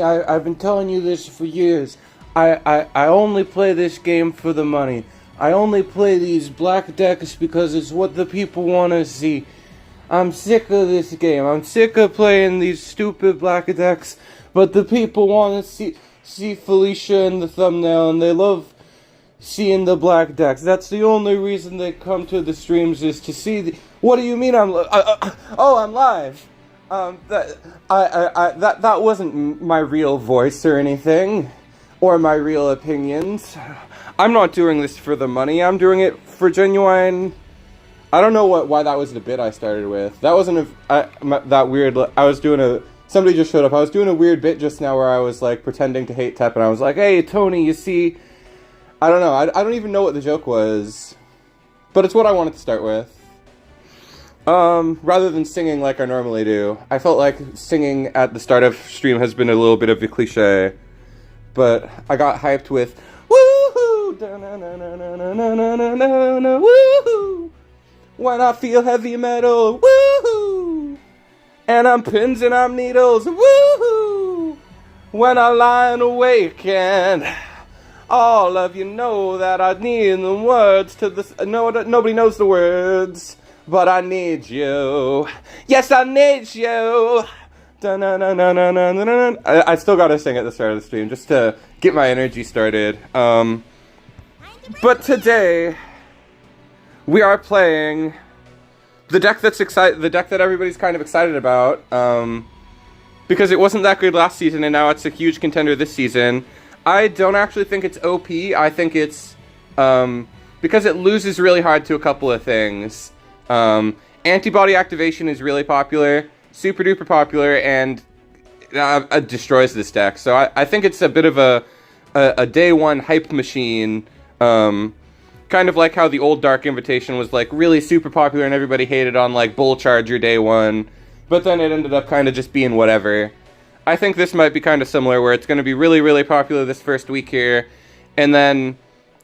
I've been telling you this for years. I only play this game for the money. I only play these black decks because it's what the people want to see. I'm sick of this game. I'm sick of playing these stupid black decks, but the people want to see Felicia in the thumbnail, and they love seeing the black decks. That's the only reason they come to the streams, is to see the... What do you mean I'm I'm live? That wasn't my real voice or anything, or my real opinions. I'm not doing this for the money. I'm doing it for genuine... I don't know why that was the bit I started with. That wasn't that weird. I was doing a... Somebody just showed up. I was doing a weird bit just now where I was, like, pretending to hate Tep, and I was like, hey, Tony, you see... I don't know. I don't even know what the joke was. But it's what I wanted to start with. Rather than singing like I normally do. I felt like singing at the start of stream has been a little bit of a cliche. But I got hyped with woohoo! Da-na-na-na-na-na-na-na-na-na, woohoo! When I feel heavy metal, woohoo! And I'm pins and I'm needles, woohoo! When I lie awake and all of you know that I need the words to this. No, nobody knows the words. But I need you. Yes, I need you. I still gotta sing at the start of the stream just to get my energy started. But today we are playing the deck the deck that everybody's kind of excited about. Because it wasn't that good last season, and now it's a huge contender this season. I don't actually think it's OP. I think it's because it loses really hard to a couple of things. Antibody activation is really popular, super duper popular, and destroys this deck. So I think it's a bit of a day one hype machine, kind of like how the old Dark Invitation was like really super popular and everybody hated on like Bull Charger day one, but then it ended up kind of just being whatever. I think this might be kind of similar, where it's going to be really, really popular this first week here, and then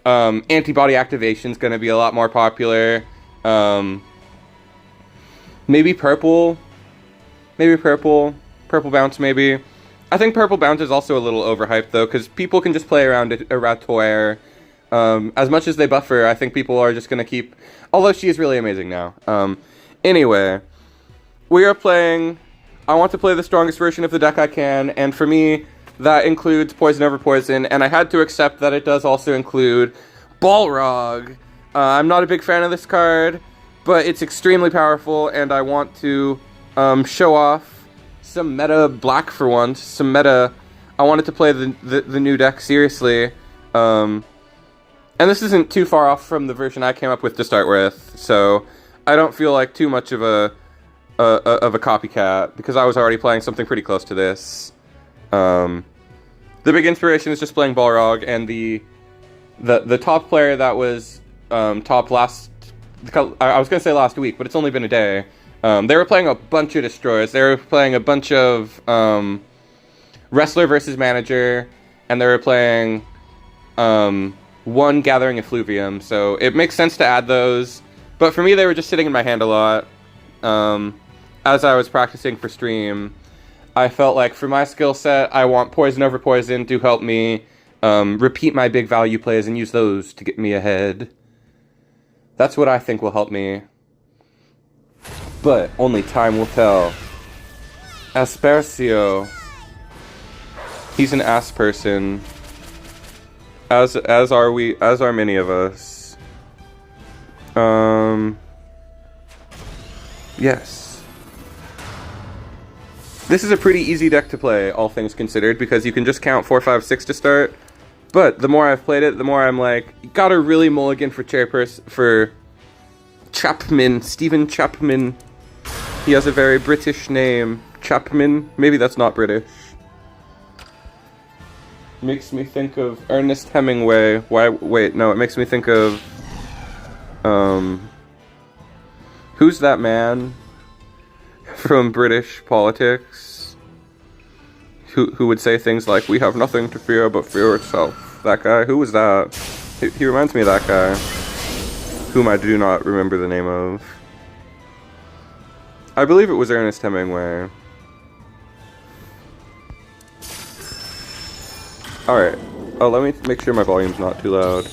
antibody activation is going to be a lot more popular. Maybe purple bounce, maybe. I think purple bounce is also a little overhyped though, because people can just play around it, Eratoire. As much as they buffer, I think people are just gonna keep. Although she is really amazing now. Anyway, we are playing. I want to play the strongest version of the deck I can, and for me, that includes Poison Over Poison, and I had to accept that it does also include Balrog. I'm not a big fan of this card, but it's extremely powerful, and I want to show off some meta black for once. Some meta. I wanted to play the new deck seriously. And this isn't too far off from the version I came up with to start with, so I don't feel like too much of a copycat, because I was already playing something pretty close to this. The big inspiration is just playing Balrog, and the top player that was top last... I was going to say last week, but it's only been a day. They were playing a bunch of Destroyers. They were playing a bunch of Wrestler versus Manager, and they were playing one Gathering Effluvium, so it makes sense to add those. But for me, they were just sitting in my hand a lot. As I was practicing for stream, I felt like for my skill set, I want Poison Over Poison to help me repeat my big value plays and use those to get me ahead. That's what I think will help me. But only time will tell. Aspercio. He's an ass person. As are many of us. Yes. This is a pretty easy deck to play, all things considered, because you can just count 4, 5, 6 to start. But the more I've played it, the more I'm like, you gotta really mulligan for chairperson, for Chapman, Stephen Chapman. He has a very British name. Chapman? Maybe that's not British. Makes me think of Ernest Hemingway. Why? Wait, no, it makes me think of, who's that man from British politics who would say things like, we have nothing to fear but fear itself? That guy? Who was that? He reminds me of that guy, whom I do not remember the name of. I believe it was Ernest Hemingway. Alright. Oh, let me make sure my volume's not too loud.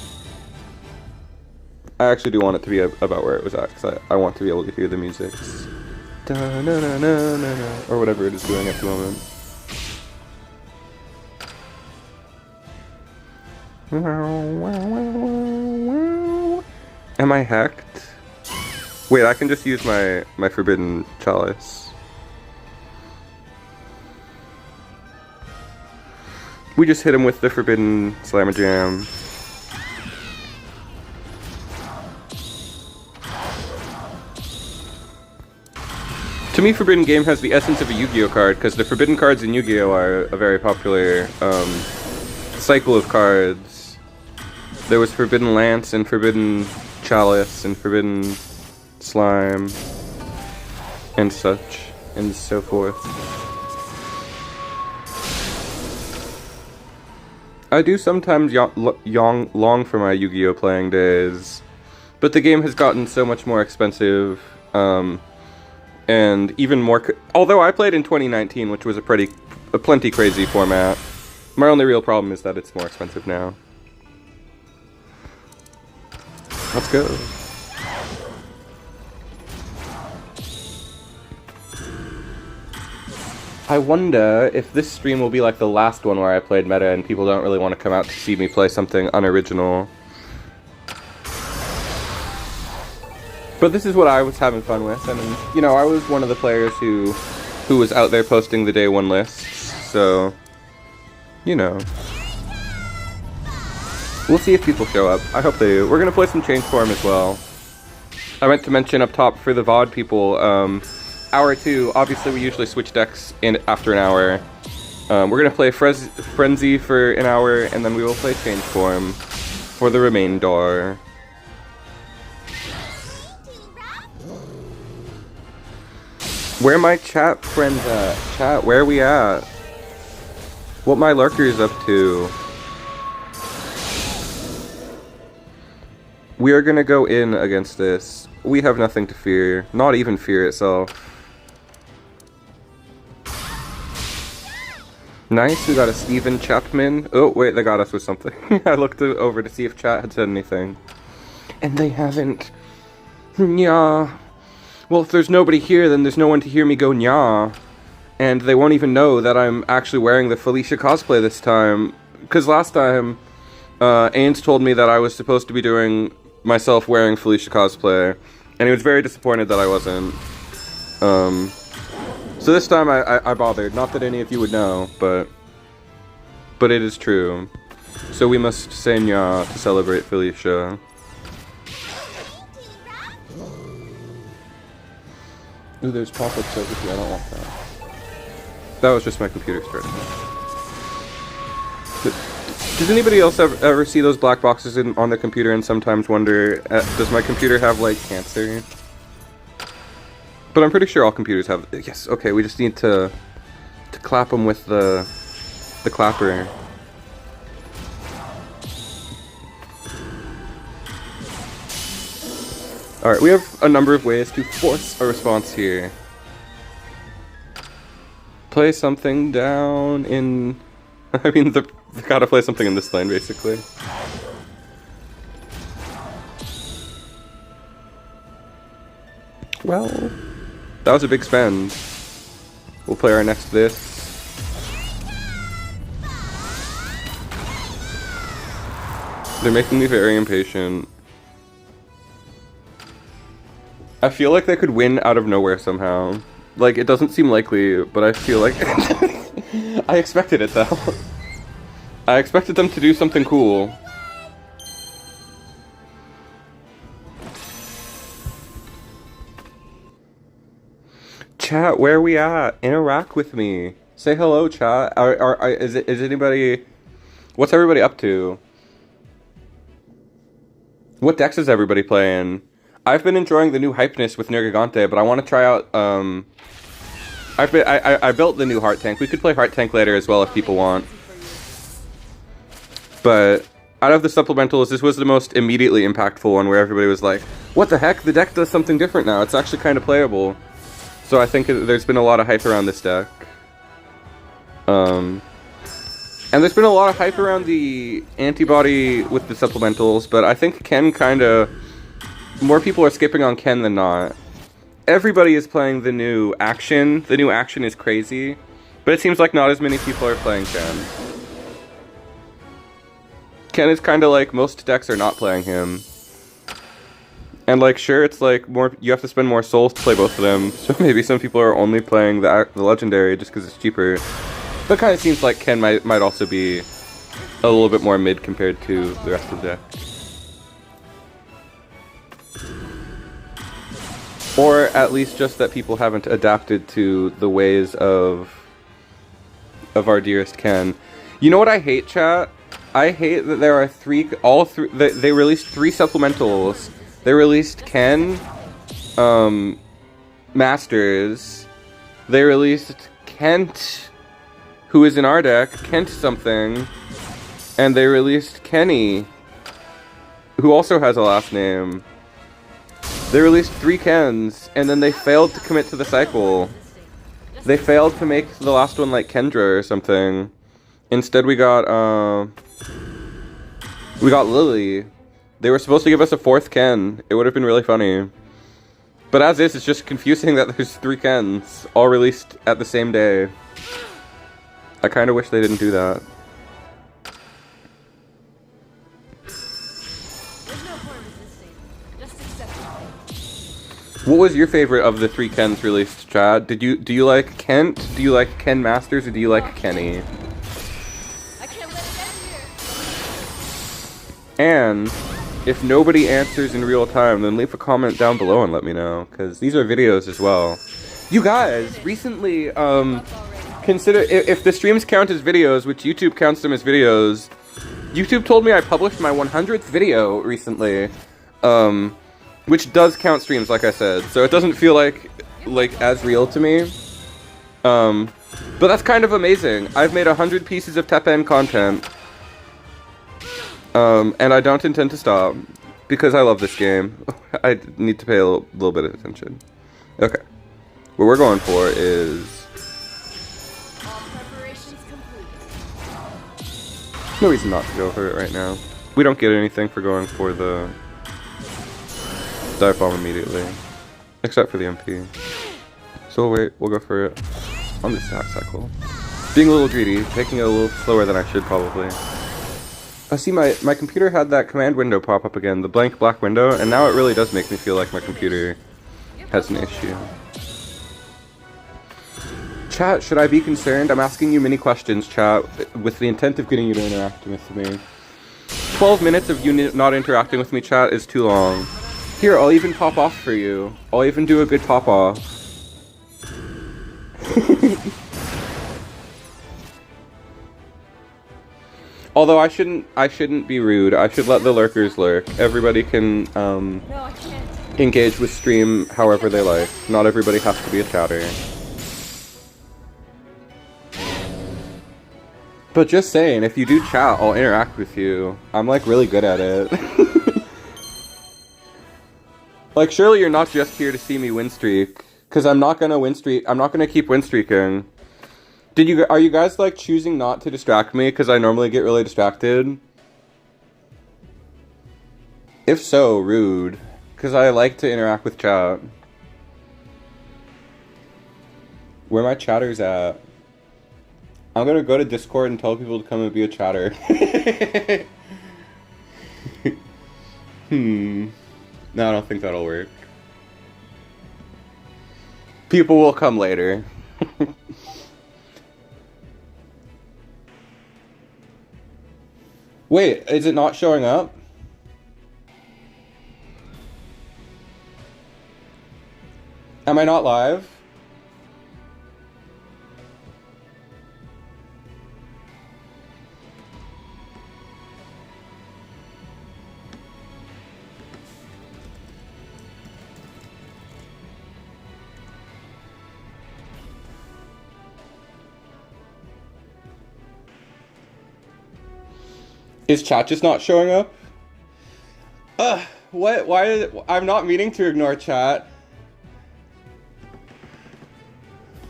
I actually do want it to be about where it was at, because I want to be able to hear the music. Or whatever it is doing at the moment. Am I hacked? Wait, I can just use my forbidden chalice. We just hit him with the forbidden slammer jam. To me, Forbidden Game has the essence of a Yu-Gi-Oh card, because the forbidden cards in Yu-Gi-Oh are a very popular cycle of cards. There was Forbidden Lance and Forbidden Chalice and Forbidden Slime and such and so forth. I do sometimes long for my Yu-Gi-Oh playing days, but the game has gotten so much more expensive, and even more. Although I played in 2019, which was a plenty crazy format. My only real problem is that it's more expensive now. Let's go. I wonder if this stream will be like the last one where I played meta and people don't really want to come out to see me play something unoriginal. But this is what I was having fun with. I mean, you know, I was one of the players who was out there posting the day one lists, so, you know. We'll see if people show up. I hope they do. We're gonna play some Change Form as well. I meant to mention up top for the VOD people, Hour 2, obviously we usually switch decks after an hour. We're gonna play Frenzy for an hour, and then we will play Change Form for the remainder. Where my chat friends at? Chat, where are we at? What my lurkers up to? We are gonna go in against this. We have nothing to fear. Not even fear itself. Nice, we got a Steven Chapman. Oh, wait, they got us with something. I looked over to see if chat had said anything. And they haven't. Yeah. Well, if there's nobody here, then there's no one to hear me go nya. And they won't even know that I'm actually wearing the Felicia cosplay this time. Because last time, Ains told me that I was supposed to be doing myself wearing Felicia cosplay. And he was very disappointed that I wasn't. So this time I bothered. Not that any of you would know, but it is true. So we must say nya to celebrate Felicia. Ooh, there's pop-ups over here. I don't want that. That was just my computer starting. Does anybody else ever see those black boxes on their computer and sometimes wonder, does my computer have, like, cancer? But I'm pretty sure all computers have... Yes, okay, we just need to clap them with the clapper. Alright, we have a number of ways to force a response here. Play something down in... I mean, they gotta play something in this lane, basically. Well, that was a big spend. We'll play our next this. They're making me very impatient. I feel like they could win out of nowhere somehow. Like, it doesn't seem likely, but I feel like... I expected it, though. I expected them to do something cool. Chat, where are we at? Interact with me. Say hello, chat. Is anybody... What's everybody up to? What decks is everybody playing? I've been enjoying the new hypeness with Nergigante, but I want to try out, I built the new Heart Tank. We could play Heart Tank later as well if people want. But out of the supplementals, this was the most immediately impactful one where everybody was like, what the heck? The deck does something different now. It's actually kind of playable. So I think there's been a lot of hype around this deck. And there's been a lot of hype around the antibody with the supplementals, but I think Ken kinda... More people are skipping on Ken than not. Everybody is playing the new action. The new action is crazy, but it seems like not as many people are playing Ken. Ken is kinda like, most decks are not playing him. And like, sure, it's like more. You have to spend more souls to play both of them. So maybe some people are only playing the legendary just because it's cheaper. But it kind of seems like Ken might also be a little bit more mid compared to the rest of the deck. Or at least just that people haven't adapted to the ways of our dearest Ken. You know what I hate, chat? I hate that there are they released 3 supplementals. They released Ken, Masters. They released Kent, who is in our deck, Kent something. And they released Kenny, who also has a last name. They released 3 Kens, and then they failed to commit to the cycle. They failed to make the last one like Kendra or something. Instead we got Lily. They were supposed to give us a 4th Ken. It would have been really funny. But as is, it's just confusing that there's 3 Kens, all released at the same day. I kind of wish they didn't do that. What was your favorite of the 3 Kens released, Chad? Do you like Kent? Do you like Ken Masters, or do you like Kenny? I can't let it end here. And if nobody answers in real time, then leave a comment down below and let me know, because these are videos as well. You guys, recently, consider, if the streams count as videos, which YouTube counts them as videos, YouTube told me I published my 100th video recently, which does count streams, like I said, so it doesn't feel like as real to me. But that's kind of amazing. I've made 100 pieces of TEPN content. And I don't intend to stop, because I love this game. I need to pay a little bit of attention. Okay. What we're going for is... All preparations complete. No reason not to go for it right now. We don't get anything for going for the dive bomb immediately. Except for the MP. So wait, we'll go for it on this cycle. Being a little greedy, taking it a little slower than I should probably. I see my computer had that command window pop up again, the blank black window, and now it really does make me feel like my computer has an issue. Chat, should I be concerned? I'm asking you many questions, chat, with the intent of getting you to interact with me. 12 minutes of you not interacting with me, chat, is too long. Here, I'll even pop off for you. I'll even do a good pop off. Although I shouldn't be rude. I should let the lurkers lurk. Everybody can No, I can't. engage with stream however they like. Not everybody has to be a chatter. But just saying, if you do chat, I'll interact with you. I'm like really good at it. Like, surely you're not just here to see me win streak, because I'm not gonna win streak. I'm not gonna keep win streaking. Are you guys like choosing not to distract me because I normally get really distracted? If so, rude, because I like to interact with chat. Where my chatters at? I'm gonna go to Discord and tell people to come and be a chatter. No, I don't think that'll work. People will come later. Wait, is it not showing up? Am I not live? Is chat just not showing up? What? Why is it? I'm not meaning to ignore chat.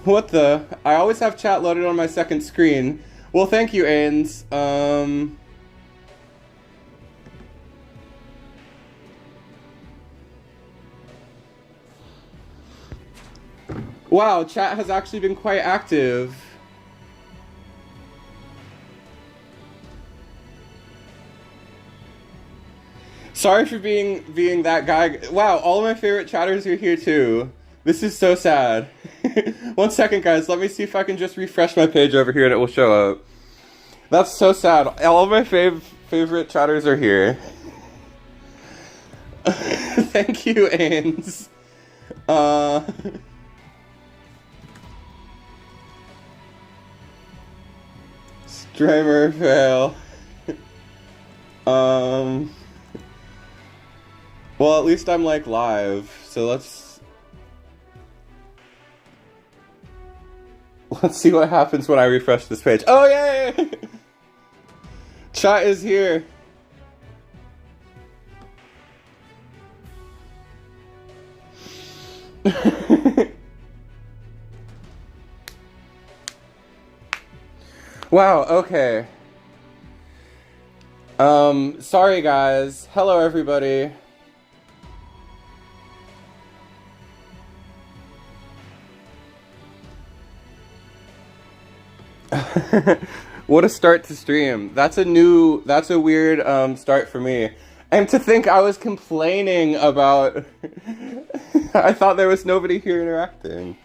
What the? I always have chat loaded on my second screen. Well, thank you, Ains. Wow, chat has actually been quite active. Sorry for being that guy. Wow, all of my favorite chatters are here too. This is so sad. 1 second, guys. Let me see if I can just refresh my page over here and it will show up. That's so sad. All of my favorite chatters are here. Thank you, Ains. Streamer fail. Well, at least I'm like live, so let's see what happens when I refresh this page. Oh yay! Chat is here. Wow, okay. Sorry guys. Hello everybody. What a start to stream. That's a weird start for me. And to think I was complaining about I thought there was nobody here interacting.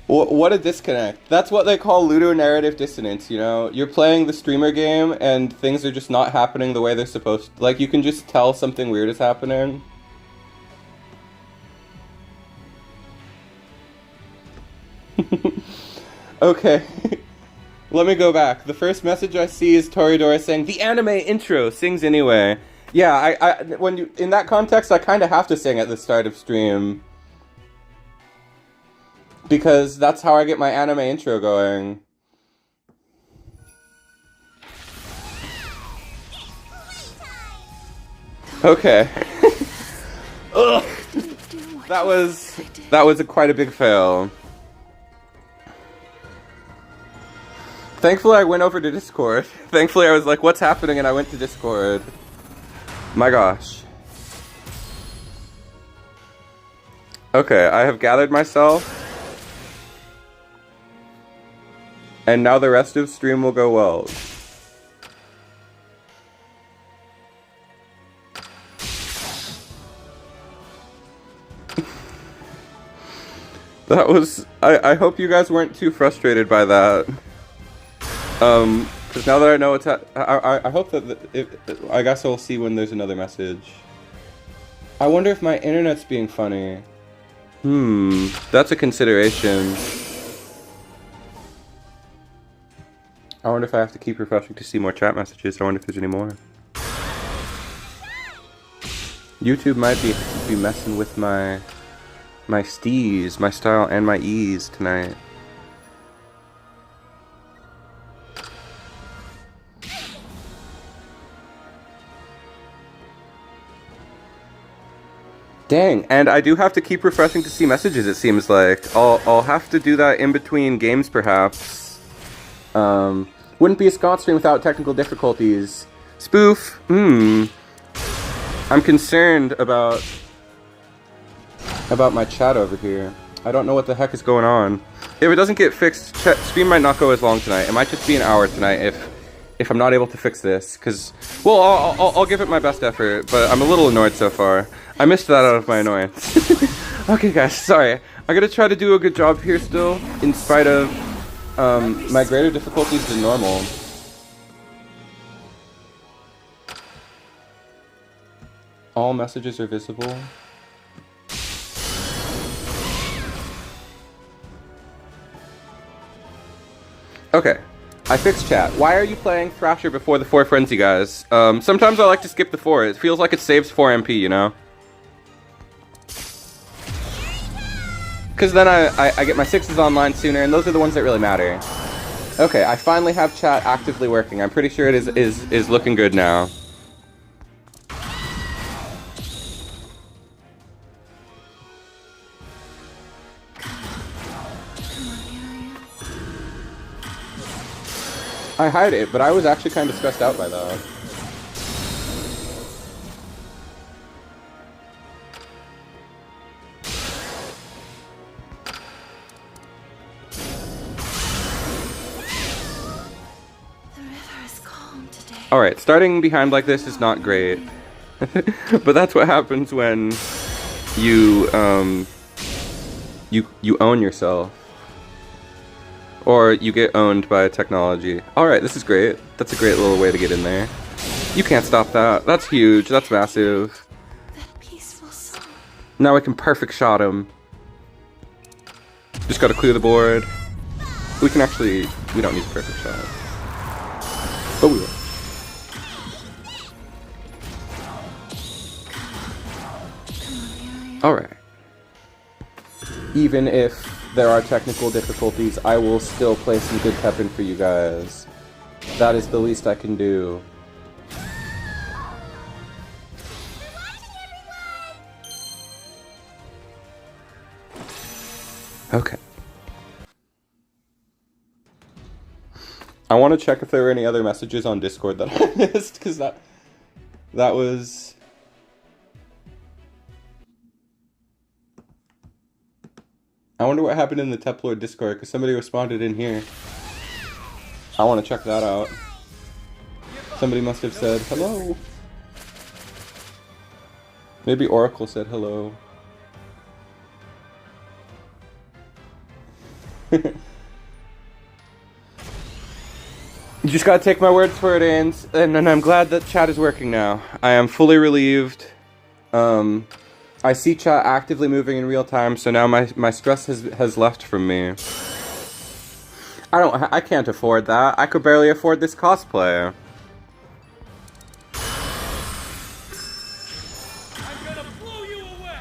What a disconnect. That's what they call ludonarrative dissonance, you know? You're playing the streamer game and things are just not happening the way they're supposed to. Like, you can just tell something weird is happening. Okay. Let me go back. The first message I see is Toridora saying, the anime intro sings anyway. Yeah, in that context, I kind of have to sing at the start of stream. Because that's how I get my anime intro going. Okay. Ugh. That was quite a big fail. Thankfully, I went over to Discord. Thankfully, I was like, what's happening? And I went to Discord. My gosh. Okay, I have gathered myself. And now the rest of stream will go well. That was... I hope you guys weren't too frustrated by that. Because now that I know I hope that I guess I'll see when there's another message. I wonder if my internet's being funny. That's a consideration. I wonder if I have to keep refreshing to see more chat messages. I wonder if there's any more. YouTube might be messing with my steez, my style, and my ease tonight. Dang, and I do have to keep refreshing to see messages, it seems like. I'll have to do that in between games, perhaps. Wouldn't be a Scott stream without technical difficulties. Spoof, I'm concerned about my chat over here. I don't know what the heck is going on. If it doesn't get fixed, stream might not go as long tonight. It might just be an hour tonight if I'm not able to fix this, because, well, I'll give it my best effort, but I'm a little annoyed so far. I missed that out of my annoyance. Okay, guys, sorry. I'm gonna try to do a good job here still, in spite of my greater difficulties than normal. All messages are visible. Okay. I fixed chat. Why are you playing Thrasher before the 4 frenzy, guys? Sometimes I like to skip the 4. It feels like it saves 4 MP, you know? Because then I get my 6s online sooner, and those are the ones that really matter. Okay, I finally have chat actively working. I'm pretty sure it is looking good now. I hide it, but I was actually kind of stressed out by that. The river is calm today. Alright, starting behind like this is not great. But that's what happens when you you own yourself. Or you get owned by technology. Alright, this is great. That's a great little way to get in there. You can't stop that. That's huge. That's massive. That peaceful song. Now we can perfect shot him. Just gotta clear the board. We can actually... We don't need a perfect shot. But we will. Alright. Even if there are technical difficulties, I will still play some good Teppin for you guys. That is the least I can do. Okay. I want to check if there were any other messages on Discord that I missed, because that was... I wonder what happened in the TEPLORD Discord, because somebody responded in here. I want to check that out. Somebody must have said hello. Maybe Oracle said hello. You just gotta take my word for it, and I'm glad that chat is working now. I am fully relieved. I see chat actively moving in real time, so now my stress has left from me. I can't afford that. I could barely afford this cosplay. I'm gonna blow you away.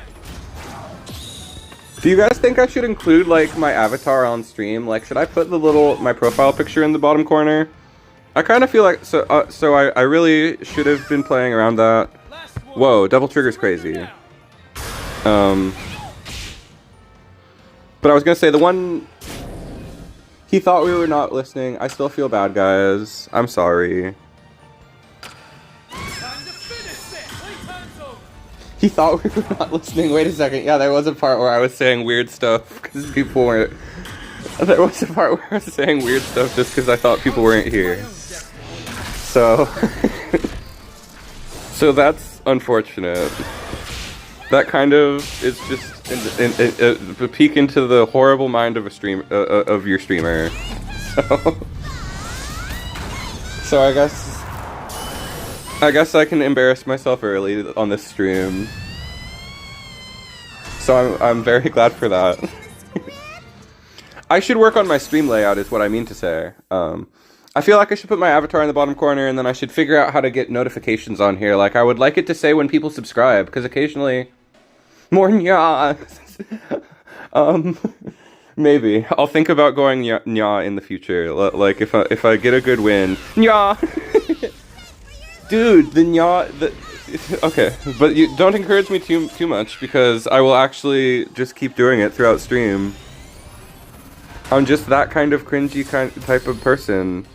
Do you guys think I should include like my avatar on stream? Like, should I put my profile picture in the bottom corner? I kind of feel like so I really should have been playing around that. Whoa, double trigger's crazy. But I was gonna say the one he thought we were not listening. I still feel bad, guys. I'm sorry. He thought we were not listening. Wait a second. Yeah, there was a part where I was saying weird stuff because people weren't. There was a part where I was saying weird stuff just because I thought people weren't here. So, so that's unfortunate. That kind of is just a peek into the horrible mind of of your streamer. So I guess I can embarrass myself early on this stream. So I'm very glad for that. I should work on my stream layout is what I mean to say. I feel like I should put my avatar in the bottom corner, and then I should figure out how to get notifications on here. Like, I would like it to say when people subscribe, because occasionally... More nya. Maybe. I'll think about going nya in the future. Like, if I get a good win. Nya! Dude, the nya... Okay, but you don't encourage me too much, because I will actually just keep doing it throughout stream. I'm just that kind of cringy type of person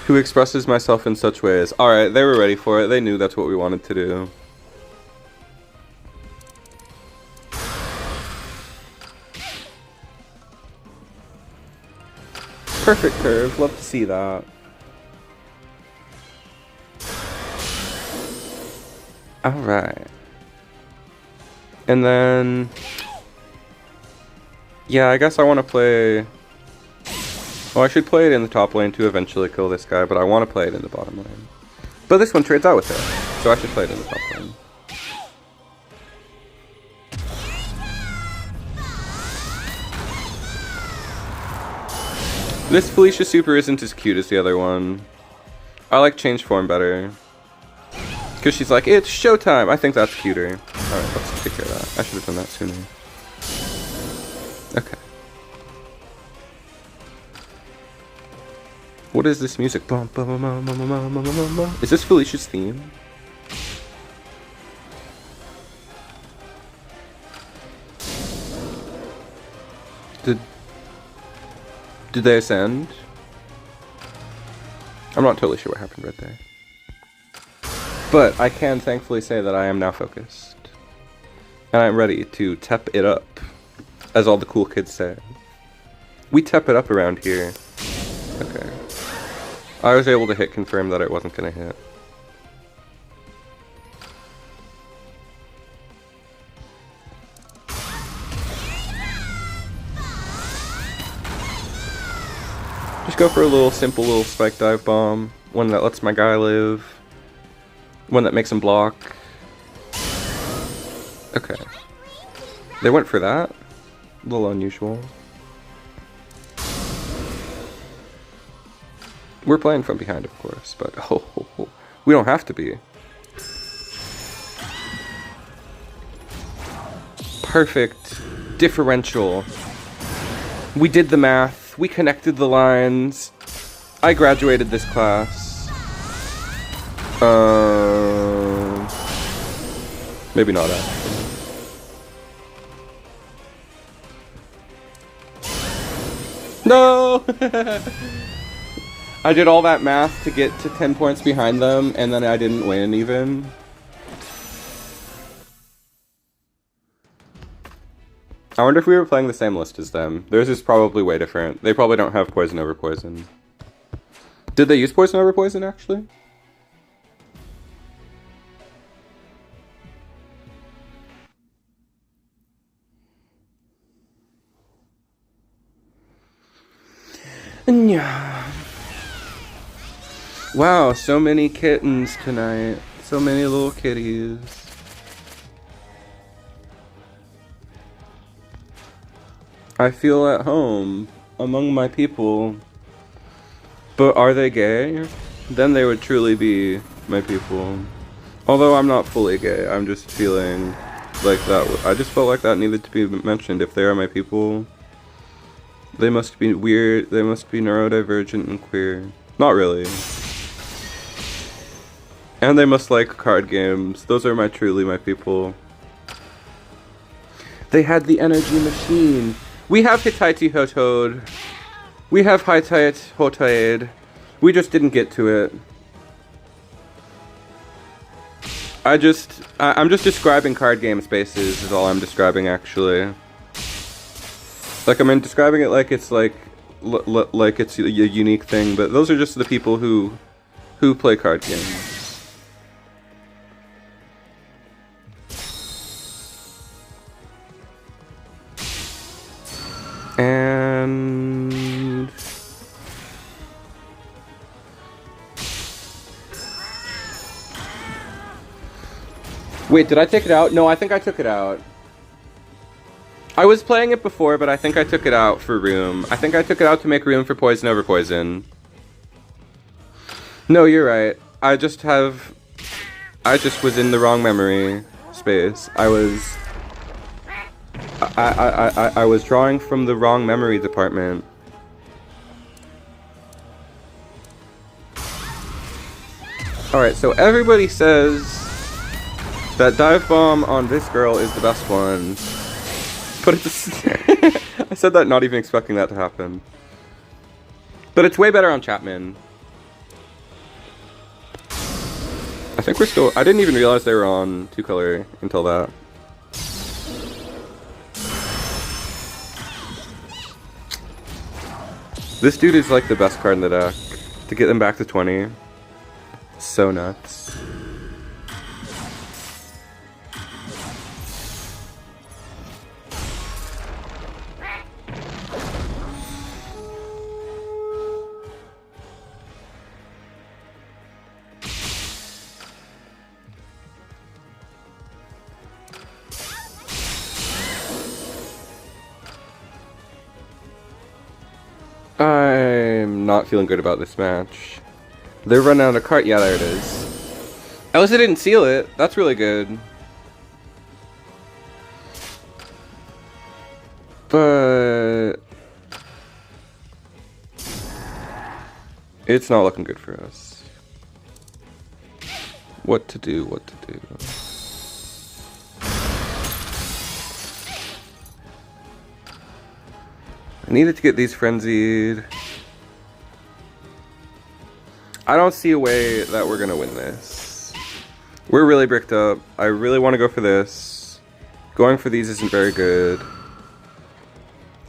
who expresses myself in such ways. Alright, they were ready for it. They knew that's what we wanted to do. Perfect curve. Love to see that. Alright. And then... yeah, I guess I want to play... well, I should play it in the top lane to eventually kill this guy, but I want to play it in the bottom lane. But this one trades out with it, so I should play it in the top lane. This Felicia super isn't as cute as the other one. I like change form better. Because she's like, it's showtime! I think that's cuter. Alright, let's take care of that. I should have done that sooner. Okay. What is this music? Is this Felicia's theme? Did they ascend? I'm not totally sure what happened right there. But I can thankfully say that I am now focused. And I'm ready to tep it up, as all the cool kids say. We tep it up around here. Okay. I was able to hit confirm that it wasn't gonna hit. Just go for a little simple little spike dive bomb. One that lets my guy live. One that makes him block. Okay. They went for that. A little unusual. We're playing from behind, of course, but we don't have to be. Perfect. Differential. We did the math. We connected the lines. I graduated this class. Maybe not actually. No! I did all that math to get to 10 points behind them, and then I didn't win even. I wonder if we were playing the same list as them. Theirs is probably way different. They probably don't have poison over poison. Did they use poison over poison, actually? Yeah. Wow, so many kittens tonight. So many little kitties. I feel at home among my people. But are they gay? Then they would truly be my people. Although I'm not fully gay, I'm just feeling like that. I just felt like that needed to be mentioned. If they are my people, they must be weird, they must be neurodivergent and queer. Not really. And they must like card games. Those are truly my people. They had the energy machine. We have Hittite Hotode. We have Hittite Hotade. We just didn't get to it. I'm just describing card game spaces is all I'm describing actually. Like I'm describing it like it's like it's a unique thing, but those are just the people who play card games. And wait, did I take it out? No, I think I took it out. I was playing it before, but I think I took it out for room. I think I took it out to make room for poison over poison. No, you're right. I just was in the wrong memory space. I was drawing from the wrong memory department. Alright, so everybody says that dive bomb on this girl is the best one. But it's I said that not even expecting that to happen. But it's way better on Chapman. I think we're still... I didn't even realize they were on 2-color until that. This dude is like the best card in the deck. To get them back to 20. So nuts. I'm not feeling good about this match. They're running out of cart. Yeah, there it is. At least I didn't seal it. That's really good. But it's not looking good for us. What to do, what to do. I needed to get these frenzied. I don't see a way that we're gonna win this. We're really bricked up. I really want to go for this. Going for these isn't very good.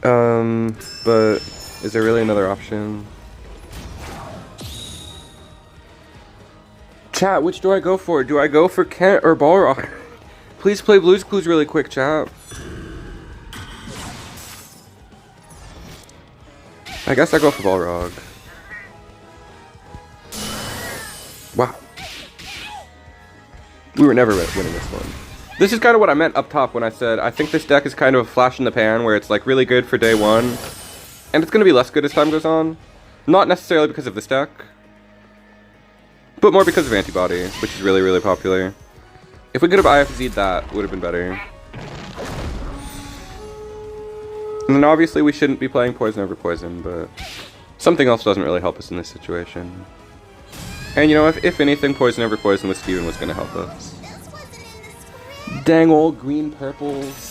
But is there really another option? Chat, which do I go for? Do I go for Kent or Balrog? Please play Blue's Clues really quick, chat. I guess I go for Balrog. Wow. We were never winning this one. This is kind of what I meant up top when I said I think this deck is kind of a flash in the pan where it's like really good for day one. And it's going to be less good as time goes on. Not necessarily because of this deck. But more because of Antibody, which is really, really popular. If we could have IFZ'd that, would have been better. And then obviously we shouldn't be playing Poison over Poison, but something else doesn't really help us in this situation. And you know, if anything, Poison over Poison with Steven was going to help us. Dang old green purples.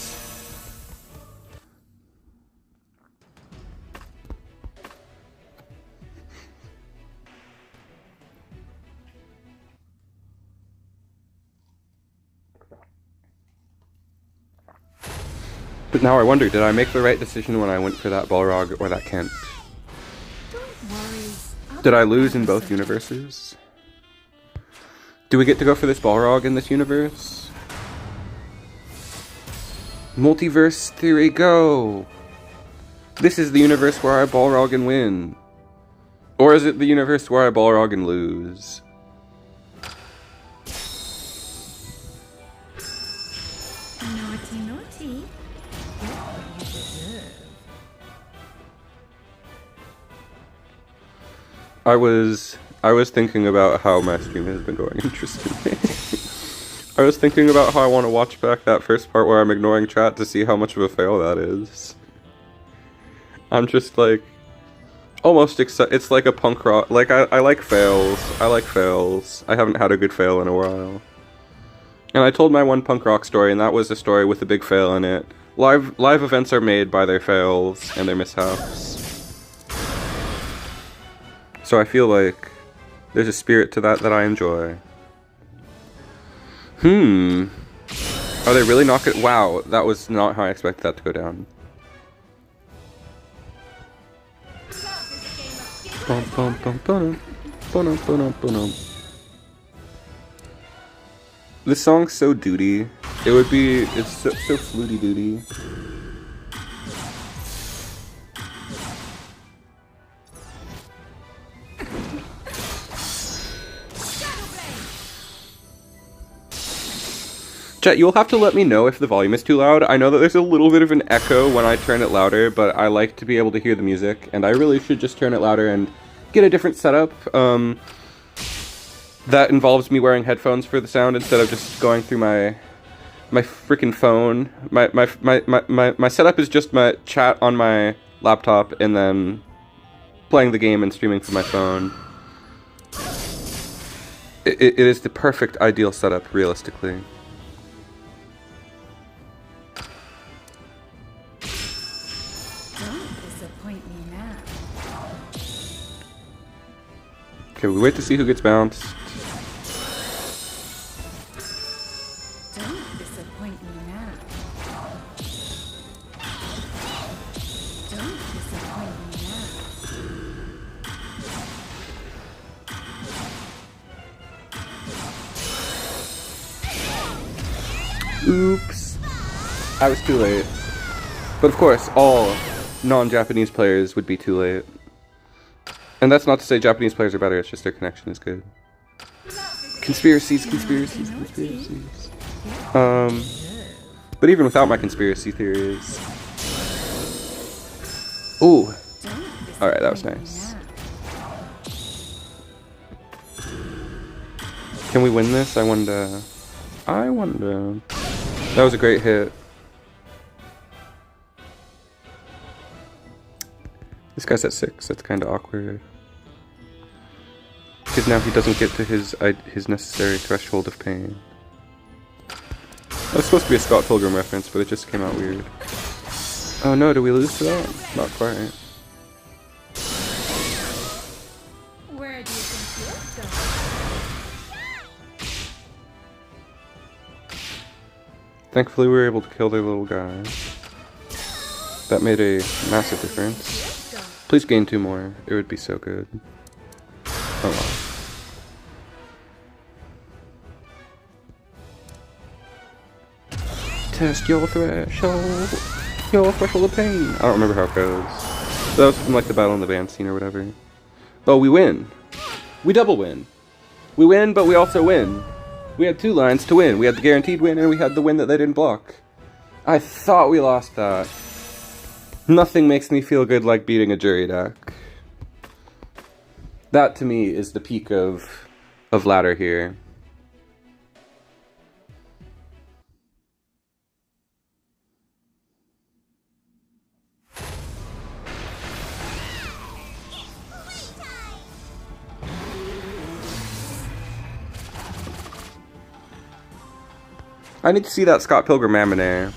But now I wonder, did I make the right decision when I went for that Balrog or that Kent? Did I lose in both universes? Do we get to go for this Balrog in this universe? Multiverse theory, go! This is the universe where I Balrog and win. Or is it the universe where I Balrog and lose? Naughty, naughty. I was thinking about how my stream has been going, interestingly. I was thinking about how I want to watch back that first part where I'm ignoring chat to see how much of a fail that is. I'm just like, almost it's like a punk rock, like I like fails, I haven't had a good fail in a while. And I told my one punk rock story, and that was a story with a big fail in it. Live events are made by their fails and their mishaps. So I feel like there's a spirit to that I enjoy. Are they really not gonna— wow, that was not how I expected that to go down. This song's so duty. It's so fluty duty. Chat, you'll have to let me know if the volume is too loud. I know that there's a little bit of an echo when I turn it louder, but I like to be able to hear the music, and I really should just turn it louder and get a different setup. That involves me wearing headphones for the sound instead of just going through my freaking phone. My setup is just my chat on my laptop and then playing the game and streaming from my phone. It is the perfect ideal setup, realistically. Okay, we wait to see who gets bounced. Don't disappoint me now. Don't disappoint me now. Oops. I was too late. But of course, all non-Japanese players would be too late. And that's not to say Japanese players are better, it's just their connection is good. Conspiracies. But even without my conspiracy theories. Ooh. Alright, that was nice. Can we win this? I wonder. That was a great hit. This guy's at 6, that's kind of awkward. Because now he doesn't get to his necessary threshold of pain. That was supposed to be a Scott Pilgrim reference, but it just came out weird. Oh no, do we lose to that? Not quite. Where do you think you're going? Thankfully we were able to kill their little guy. That made a massive difference. Please gain 2 more. It would be so good. Oh well. Test your threshold. Your threshold of pain. I don't remember how it goes. That was from like the battle in the band scene or whatever. Oh, we win. We double win. We win, but we also win. We had 2 lines to win. We had the guaranteed win, and we had the win that they didn't block. I thought we lost that. Nothing makes me feel good like beating a jury deck. That, to me, is the peak of ladder here. I need to see that Scott Pilgrim anime.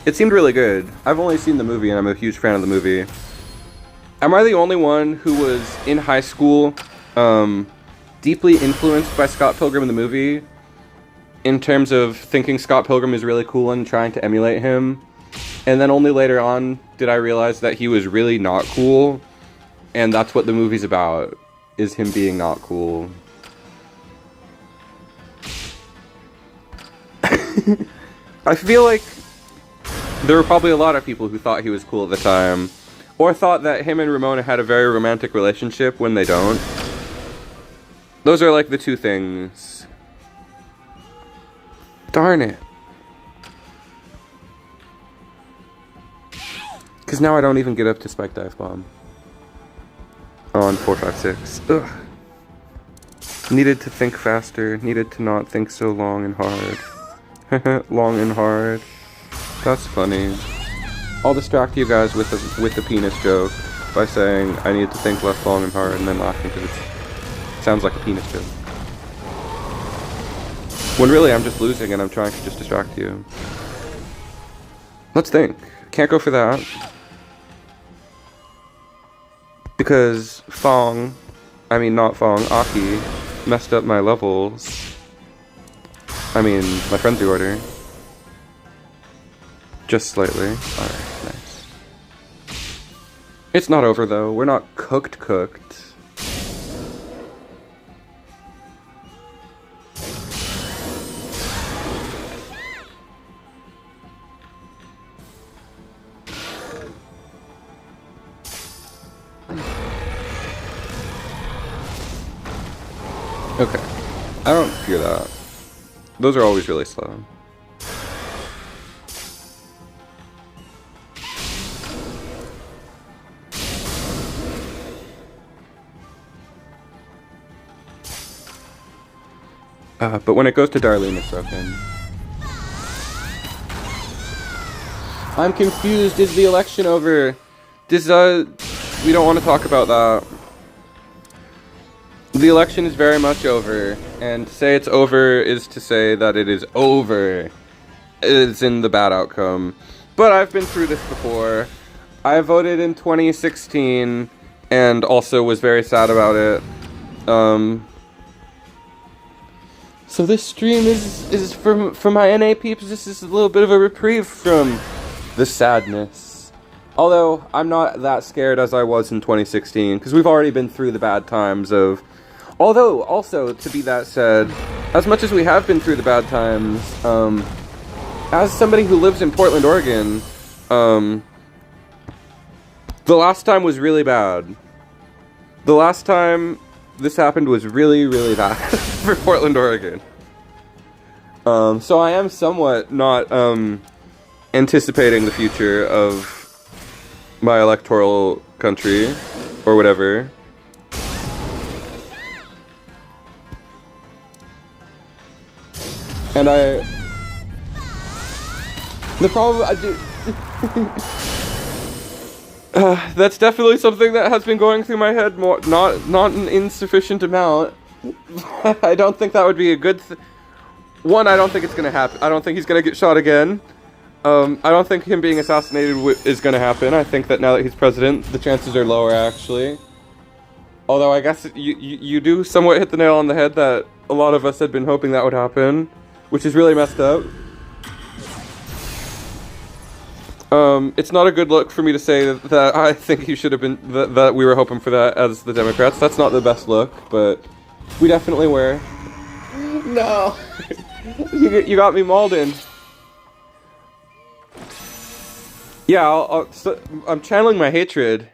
It seemed really good. I've only seen the movie and I'm a huge fan of the movie. Am I the only one who was in high school deeply influenced by Scott Pilgrim in the movie? In terms of thinking Scott Pilgrim is really cool and trying to emulate him. And then only later on did I realize that he was really not cool. And that's what the movie's about, is him being not cool. I feel like there were probably a lot of people who thought he was cool at the time, or thought that him and Ramona had a very romantic relationship when they don't. Those are like the 2 things. Darn it. Because now I don't even get up to Spike Dive Bomb. On 4, 5, 6. Ugh. Needed to think faster, needed to not think so long and hard. Long and hard. That's funny. I'll distract you guys with the penis joke by saying I need to think less long and hard and then laughing because it sounds like a penis joke. When really I'm just losing and I'm trying to just distract you. Let's think. Can't go for that. Because Aki messed up my levels. I mean, my frenzy order. Just slightly. Alright, nice. It's not over though. We're not cooked. Okay. I don't fear that. Those are always really slow. But when it goes to Darlene, it's broken. I'm confused. Is the election over? We don't want to talk about that. The election is very much over, and to say it's over is to say that it is over. It's in the bad outcome. But I've been through this before. I voted in 2016, and also was very sad about it. So this stream is for my NA peeps. This is a little bit of a reprieve from the sadness. Although I'm not that scared as I was in 2016, because we've already been through the bad times of. Although, also, to be that said, as much as we have been through the bad times, as somebody who lives in Portland, Oregon, the last time was really bad. The last time this happened was really, really bad for Portland, Oregon. So I am somewhat not anticipating the future of my electoral country, or whatever. And the problem I do. That's definitely something that has been going through my head more, not an insufficient amount. I don't think that would be a good one, I don't think it's gonna happen. I don't think he's gonna get shot again. I don't think him being assassinated is going to happen. I think that now that he's president, the chances are lower, actually. Although I guess you do somewhat hit the nail on the head that a lot of us had been hoping that would happen, which is really messed up. It's not a good look for me to say that I think he should have been, that we were hoping for that as the Democrats. That's not the best look, but we definitely were. No! you got me mauled in. Yeah, I'm channeling my hatred.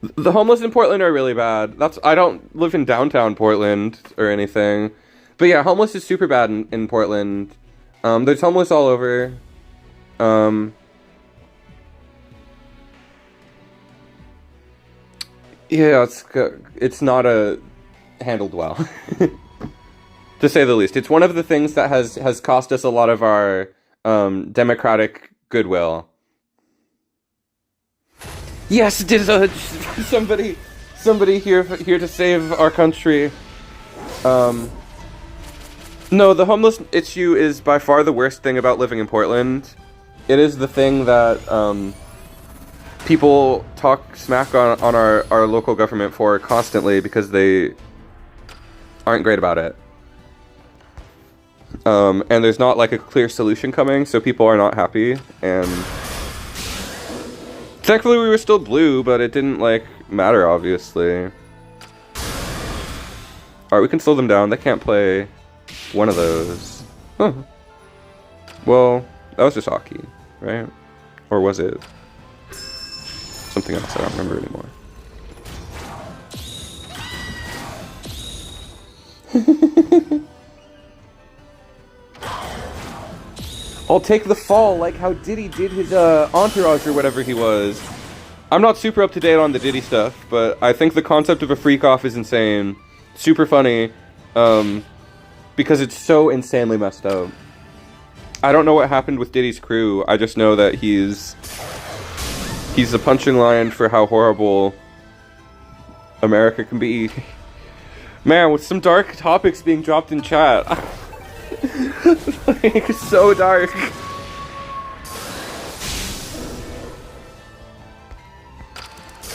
The homeless in Portland are really bad. I don't live in downtown Portland or anything. But yeah, homeless is super bad in Portland. There's homeless all over. Yeah, it's not handled well. To say the least. It's one of the things that has cost us a lot of our democratic goodwill. Yes, somebody here to save our country. No, the homeless issue is by far the worst thing about living in Portland. It is the thing that people talk smack on our local government for constantly because they aren't great about it. And there's not like a clear solution coming, so people are not happy, and thankfully we were still blue, but it didn't like matter, obviously. Alright, we can slow them down. They can't play one of those. Huh. Well, that was just hockey, right? Or was it something else? I don't remember anymore. I'll take the fall like how Diddy did his entourage or whatever he was. I'm not super up to date on the Diddy stuff, but I think the concept of a freak off is insane. Super funny. Because it's so insanely messed up. I don't know what happened with Diddy's crew. I just know that he's the punching line for how horrible America can be. Man, with some dark topics being dropped in chat. Like, so dark.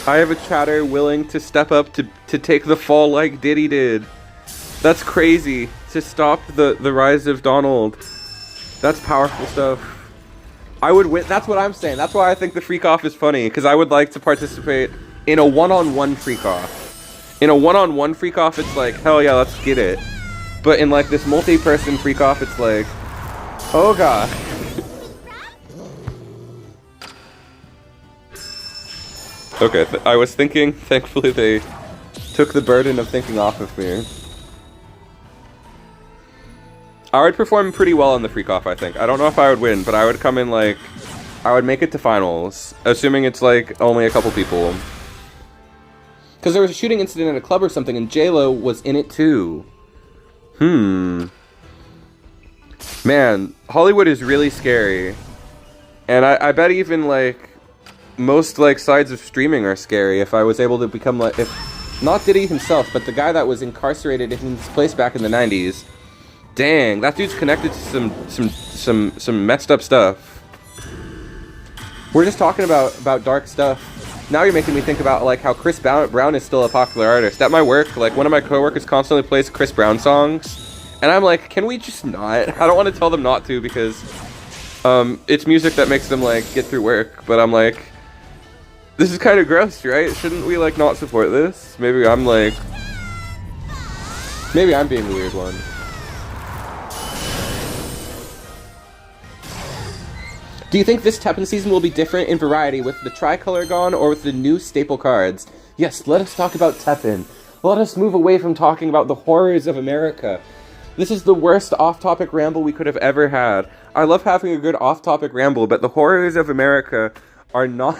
I have a chatter willing to step up to take the fall like Diddy did. That's crazy. To stop the rise of Donald. That's powerful stuff. I would win. That's what I'm saying. That's why I think the freak off is funny, because I would like to participate in a one-on-one freak off. In a one-on-one freak off, it's like, hell yeah, let's get it. But in like this multi-person freak off, it's like, oh god. Okay, I was thinking, thankfully they took the burden of thinking off of me. I would perform pretty well on the freak off, I think. I don't know if I would win, but I would come in like, I would make it to finals, assuming it's like only a couple people. Because there was a shooting incident at a club or something, and J-Lo was in it too. Man, Hollywood is really scary. And I bet even, like, most, like, sides of streaming are scary if I was able to become, like, if not Diddy himself, but the guy that was incarcerated in his place back in the 90s. Dang, that dude's connected to some messed up stuff. We're just talking about dark stuff. Now you're making me think about, like, how Chris Brown is still a popular artist. At my work, like, one of my coworkers constantly plays Chris Brown songs. And I'm like, can we just not? I don't want to tell them not to because it's music that makes them, like, get through work. But I'm like, this is kind of gross, right? Shouldn't we, like, not support this? Maybe I'm being the weird one. Do you think this Teppen season will be different in variety with the tricolor gone or with the new staple cards? Yes, let us talk about Teppen. Let us move away from talking about the horrors of America. This is the worst off-topic ramble we could have ever had. I love having a good off-topic ramble, but the horrors of America are not...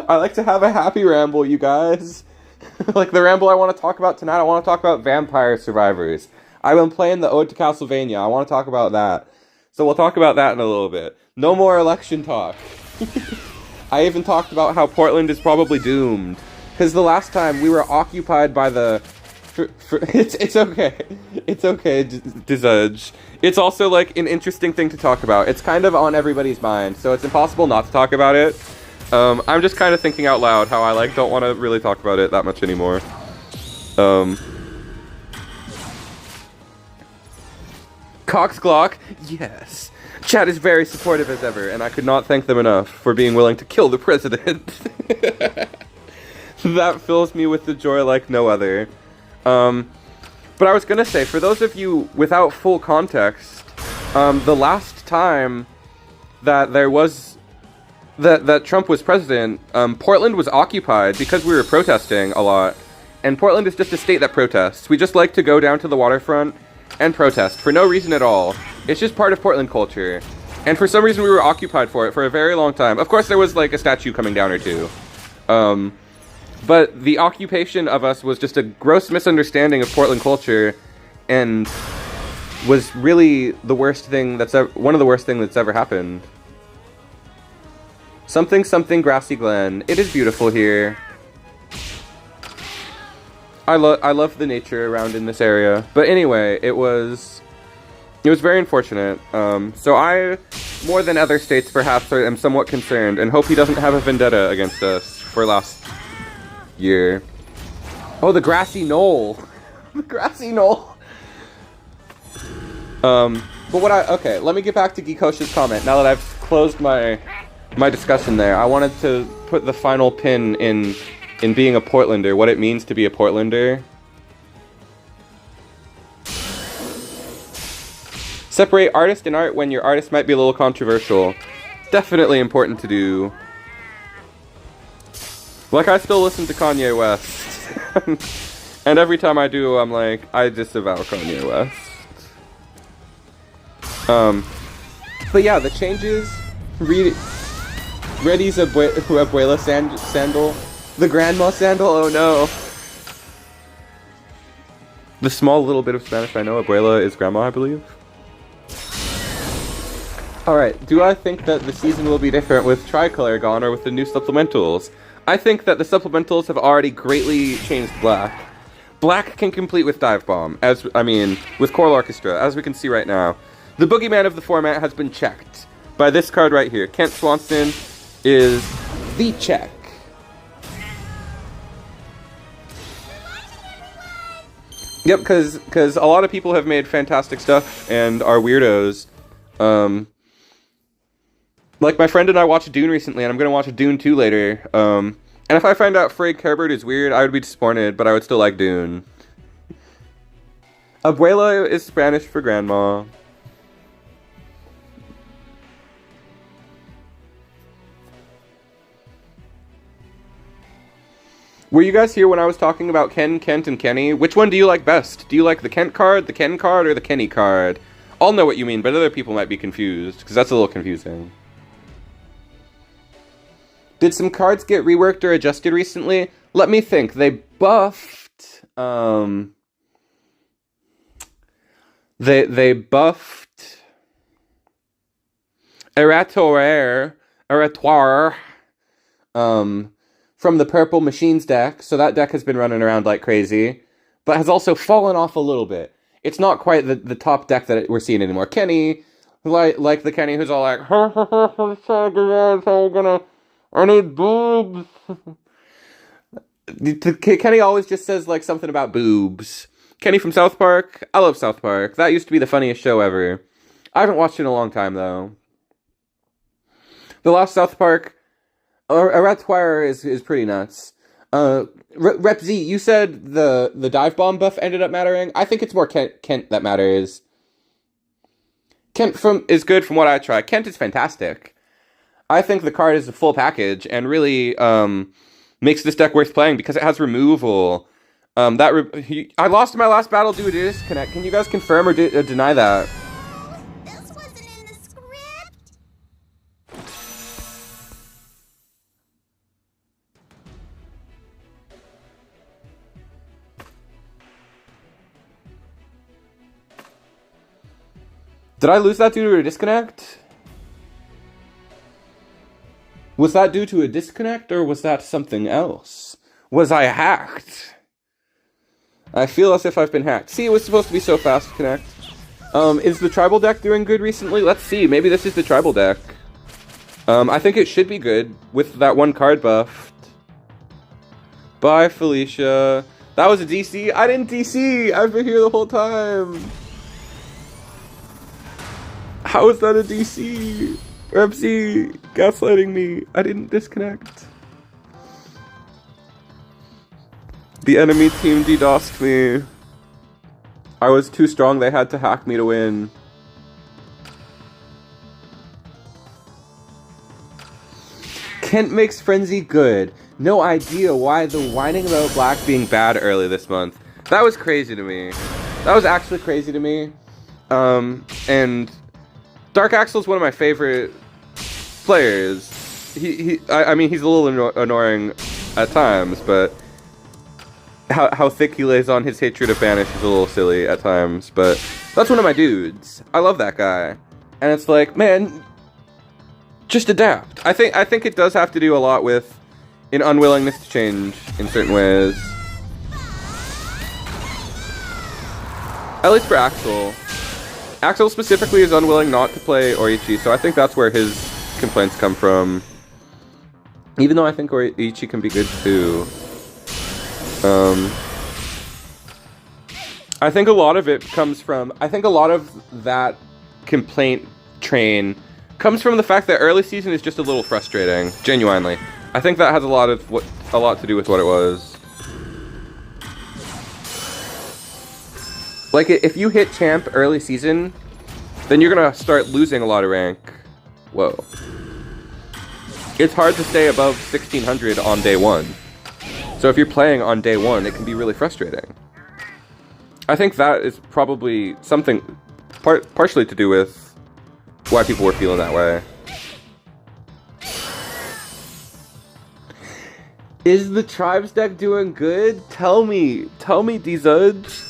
I like to have a happy ramble, you guys. Like the ramble I want to talk about tonight, I want to talk about Vampire Survivors. I've been playing the Ode to Castlevania. I want to talk about that. So we'll talk about that in a little bit. No more election talk. I even talked about how Portland is probably doomed. Because the last time we were occupied by the It's okay. It's okay, Dizudge. It's also like an interesting thing to talk about. It's kind of on everybody's mind, so it's impossible not to talk about it. I'm just kind of thinking out loud how I like don't want to really talk about it that much anymore. Cox Glock, yes. Chat is very supportive as ever, and I could not thank them enough for being willing to kill the president. That fills me with the joy like no other. But I was gonna say, for those of you without full context, the last time that there was that Trump was president, Portland was occupied because we were protesting a lot. And Portland is just a state that protests. We just like to go down to the waterfront and protest for no reason at all. It's just part of Portland culture. And for some reason we were occupied for it for a very long time. Of course there was like a statue coming down or two. But the occupation of us was just a gross misunderstanding of Portland culture, and was really the worst thing one of the worst things that's ever happened. Something Grassy Glen. It is beautiful here. I love the nature around in this area. But anyway, it was very unfortunate. So I, more than other states perhaps, am somewhat concerned and hope he doesn't have a vendetta against us for last year. Oh, the grassy knoll. The grassy knoll. But okay, let me get back to Geekosha's comment. Now that I've closed my discussion there, I wanted to put the final pin in being a Portlander, what it means to be a Portlander. Separate artist and art when your artist might be a little controversial. Definitely important to do. Like, I still listen to Kanye West. And every time I do, I'm like, I disavow Kanye West. But yeah, the changes. Reddy's Abuela sandal. The grandma sandal, oh no. The small little bit of Spanish I know, Abuela is grandma, I believe. Alright, do I think that the season will be different with Tricolor gone or with the new supplementals? I think that the supplementals have already greatly changed Black. Black can complete with Dive Bomb, with Choral Orchestra, as we can see right now. The boogeyman of the format has been checked by this card right here. Kent Swanson is the check. Yep, because a lot of people have made fantastic stuff and are weirdos. Like, my friend and I watched Dune recently, and I'm going to watch Dune 2 later. And if I find out Frey Kerbert is weird, I would be disappointed, but I would still like Dune. Abuela is Spanish for grandma. Were you guys here when I was talking about Ken, Kent, and Kenny? Which one do you like best? Do you like the Kent card, the Ken card, or the Kenny card? I'll know what you mean, but other people might be confused, because that's a little confusing. Did some cards get reworked or adjusted recently? Let me think. They buffed... They buffed... Eratoire... From the Purple Machines deck, so that deck has been running around like crazy, but has also fallen off a little bit. It's not quite the top deck that we're seeing anymore. Kenny, like the Kenny who's all like, I need boobs. Kenny always just says like something about boobs. Kenny from South Park, I love South Park. That used to be the funniest show ever. I haven't watched it in a long time though. The last South Park... Eratoire is pretty nuts. Rep Z, you said the Dive Bomb buff ended up mattering. I think it's more Kent that matters. Kent is good from what I tried. Kent is fantastic. I think the card is a full package and really makes this deck worth playing because it has removal. I lost my last battle due to disconnect. Can you guys confirm or deny that? This wasn't in the script. Did I lose that due to a disconnect? Was that due to a disconnect, or was that something else? Was I hacked? I feel as if I've been hacked. See, it was supposed to be so fast to connect. Is the tribal deck doing good recently? Let's see. Maybe this is the tribal deck. I think it should be good with that one card buffed. Bye, Felicia. That was a DC? I didn't DC! I've been here the whole time! How is that a DC? Repsy, gaslighting me. I didn't disconnect. The enemy team DDoSed me. I was too strong, they had to hack me to win. Kent makes Frenzy good. No idea why the whining about Black being bad early this month. That was crazy to me. That was actually crazy to me. And Dark Axel's one of my favorite players. I mean, he's a little annoying at times, but how thick he lays on his hatred of Banish is a little silly at times. But that's one of my dudes. I love that guy. And it's like, man, just adapt. I think it does have to do a lot with an unwillingness to change in certain ways. At least for Axel. Axel specifically is unwilling not to play Oriichi, so I think that's where his complaints come from. Even though I think Oriichi can be good too. I think a lot of it comes from... I think a lot of that complaint train comes from the fact that early season is just a little frustrating, genuinely. I think that has a lot to do with what it was. Like, if you hit champ early season, then you're gonna start losing a lot of rank. Whoa. It's hard to stay above 1600 on day one. So if you're playing on day one, it can be really frustrating. I think that is probably something partially to do with why people were feeling that way. Is the Tribes deck doing good? Tell me, D-Zuds.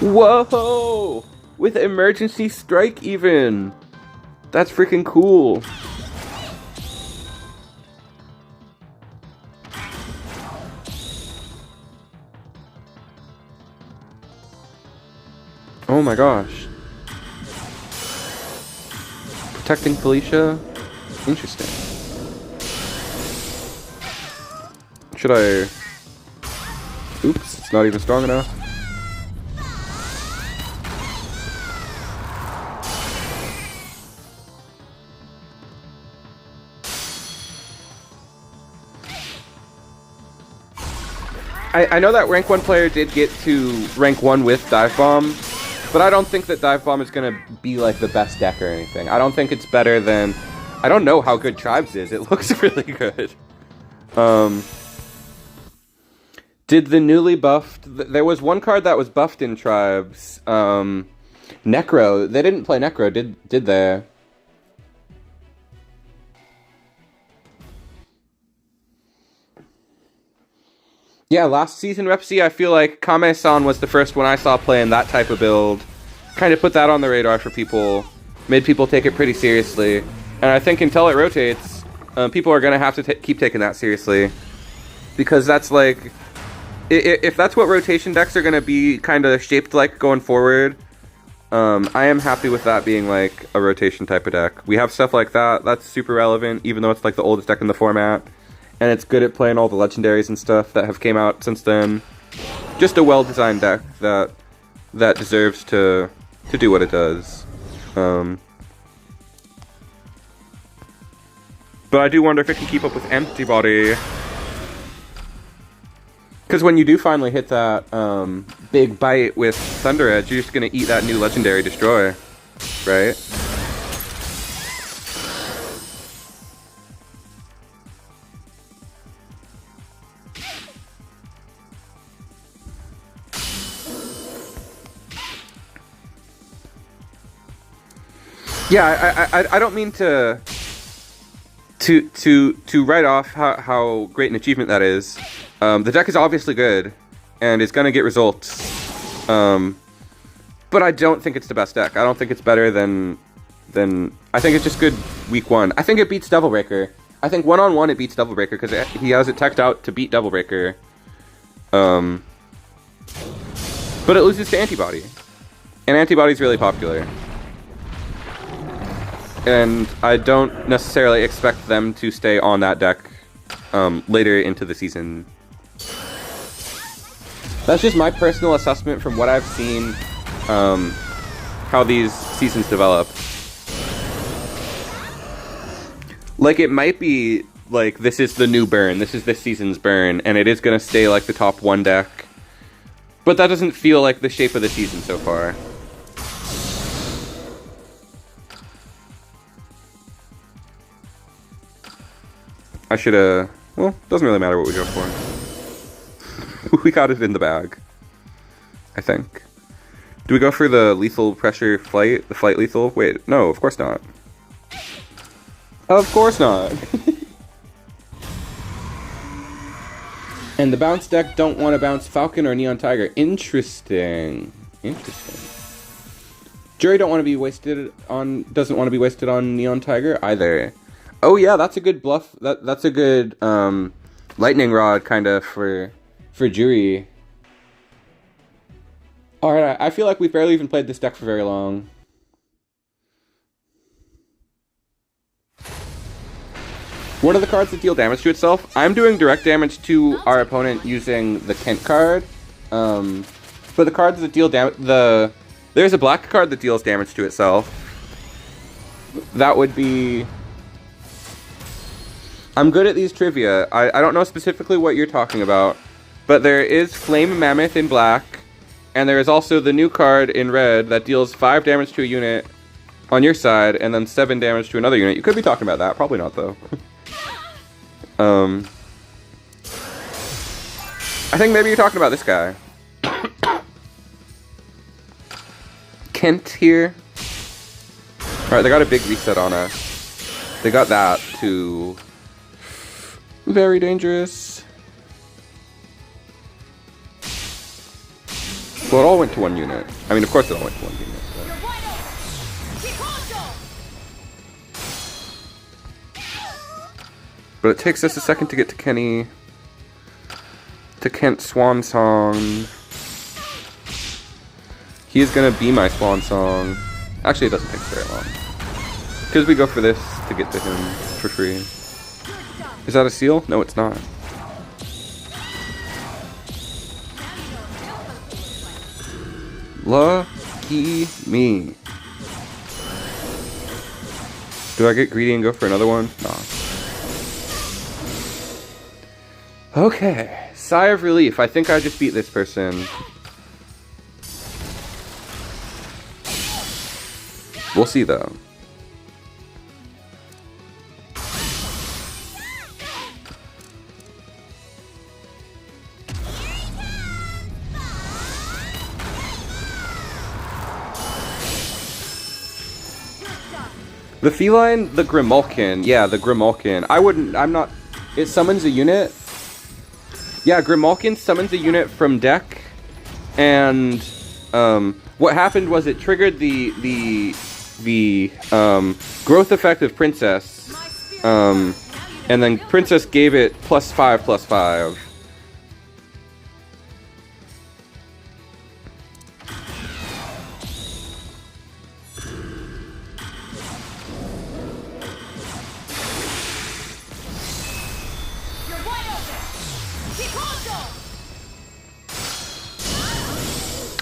Whoa! With Emergency Strike even! That's freaking cool. Oh my gosh. Protecting Felicia? Interesting. Should I... Oops, it's not even strong enough. I know that rank 1 player did get to rank 1 with Dive Bomb, but I don't think that Dive Bomb is going to be like the best deck or anything. I don't think it's better than... I don't know how good Tribes is. It looks really good. Did the newly buffed... There was one card that was buffed in Tribes. Necro. They didn't play Necro, did they? Yeah, last season, Repsy, I feel like Kame-san was the first one I saw playing that type of build. Kind of put that on the radar for people. Made people take it pretty seriously. And I think until it rotates, people are going to have to keep taking that seriously. Because that's like... If that's what rotation decks are going to be kind of shaped like going forward, I am happy with that being like a rotation type of deck. We have stuff like that. That's super relevant, even though it's like the oldest deck in the format. And it's good at playing all the legendaries and stuff that have came out since then. Just a well-designed deck that deserves to do what it does. But I do wonder if it can keep up with Antibody. Because when you do finally hit that big bite with Thunder Edge, you're just going to eat that new legendary Destroy, right? Yeah, I don't mean to write off how great an achievement that is. The deck is obviously good, and it's gonna get results. But I don't think it's the best deck. I don't think it's better than I think it's just good week 1. I think it beats Devil Breaker. I think 1-on-1 it beats Devil Breaker because he has it teched out to beat Devil Breaker. But it loses to Antibody. And Antibody's really popular. And I don't necessarily expect them to stay on that deck later into the season. That's just my personal assessment from what I've seen, how these seasons develop. Like, it might be, like, this is the new burn, this is this season's burn, and it is going to stay, like, the top one deck. But that doesn't feel like the shape of the season so far. I should have... Well, doesn't really matter what we go for. We got it in the bag, I think. Do we go for the lethal pressure flight? The flight lethal? Wait, no, of course not. Of course not. And the bounce deck don't want to bounce Falcon or Neon Tiger. Interesting. Interesting. Jury don't want to be wasted on... Doesn't want to be wasted on Neon Tiger either. Oh yeah, that's a good bluff. That's a good lightning rod kind of for Jury. Alright, I feel like we've barely even played this deck for very long. What are the cards that deal damage to itself? I'm doing direct damage to our opponent using the Kent card. For the cards that deal damage, there's a black card that deals damage to itself. That would be... I'm good at these trivia. I don't know specifically what you're talking about, but there is Flame Mammoth in black, and there is also the new card in red that deals 5 damage to a unit on your side, and then 7 damage to another unit. You could be talking about that. Probably not, though. I think maybe you're talking about this guy. Kent here. Alright, they got a big reset on us. They got that too. Very dangerous. Well, it all went to one unit. I mean, of course it all went to one unit. But it takes us a second to get to Kenny. To Kent's Swan Song. He is gonna be my Swan Song. Actually, it doesn't take very long. Because we go for this to get to him for free. Is that a seal? No, it's not. Lucky me. Do I get greedy and go for another one? Nah. Okay. Sigh of relief. I think I just beat this person. We'll see, though. The feline, the Grimalkin. Yeah, the Grimalkin. I'm not... It summons a unit. Yeah, Grimalkin summons a unit from deck. And, what happened was it triggered the growth effect of Princess. And then Princess gave it +5/+5.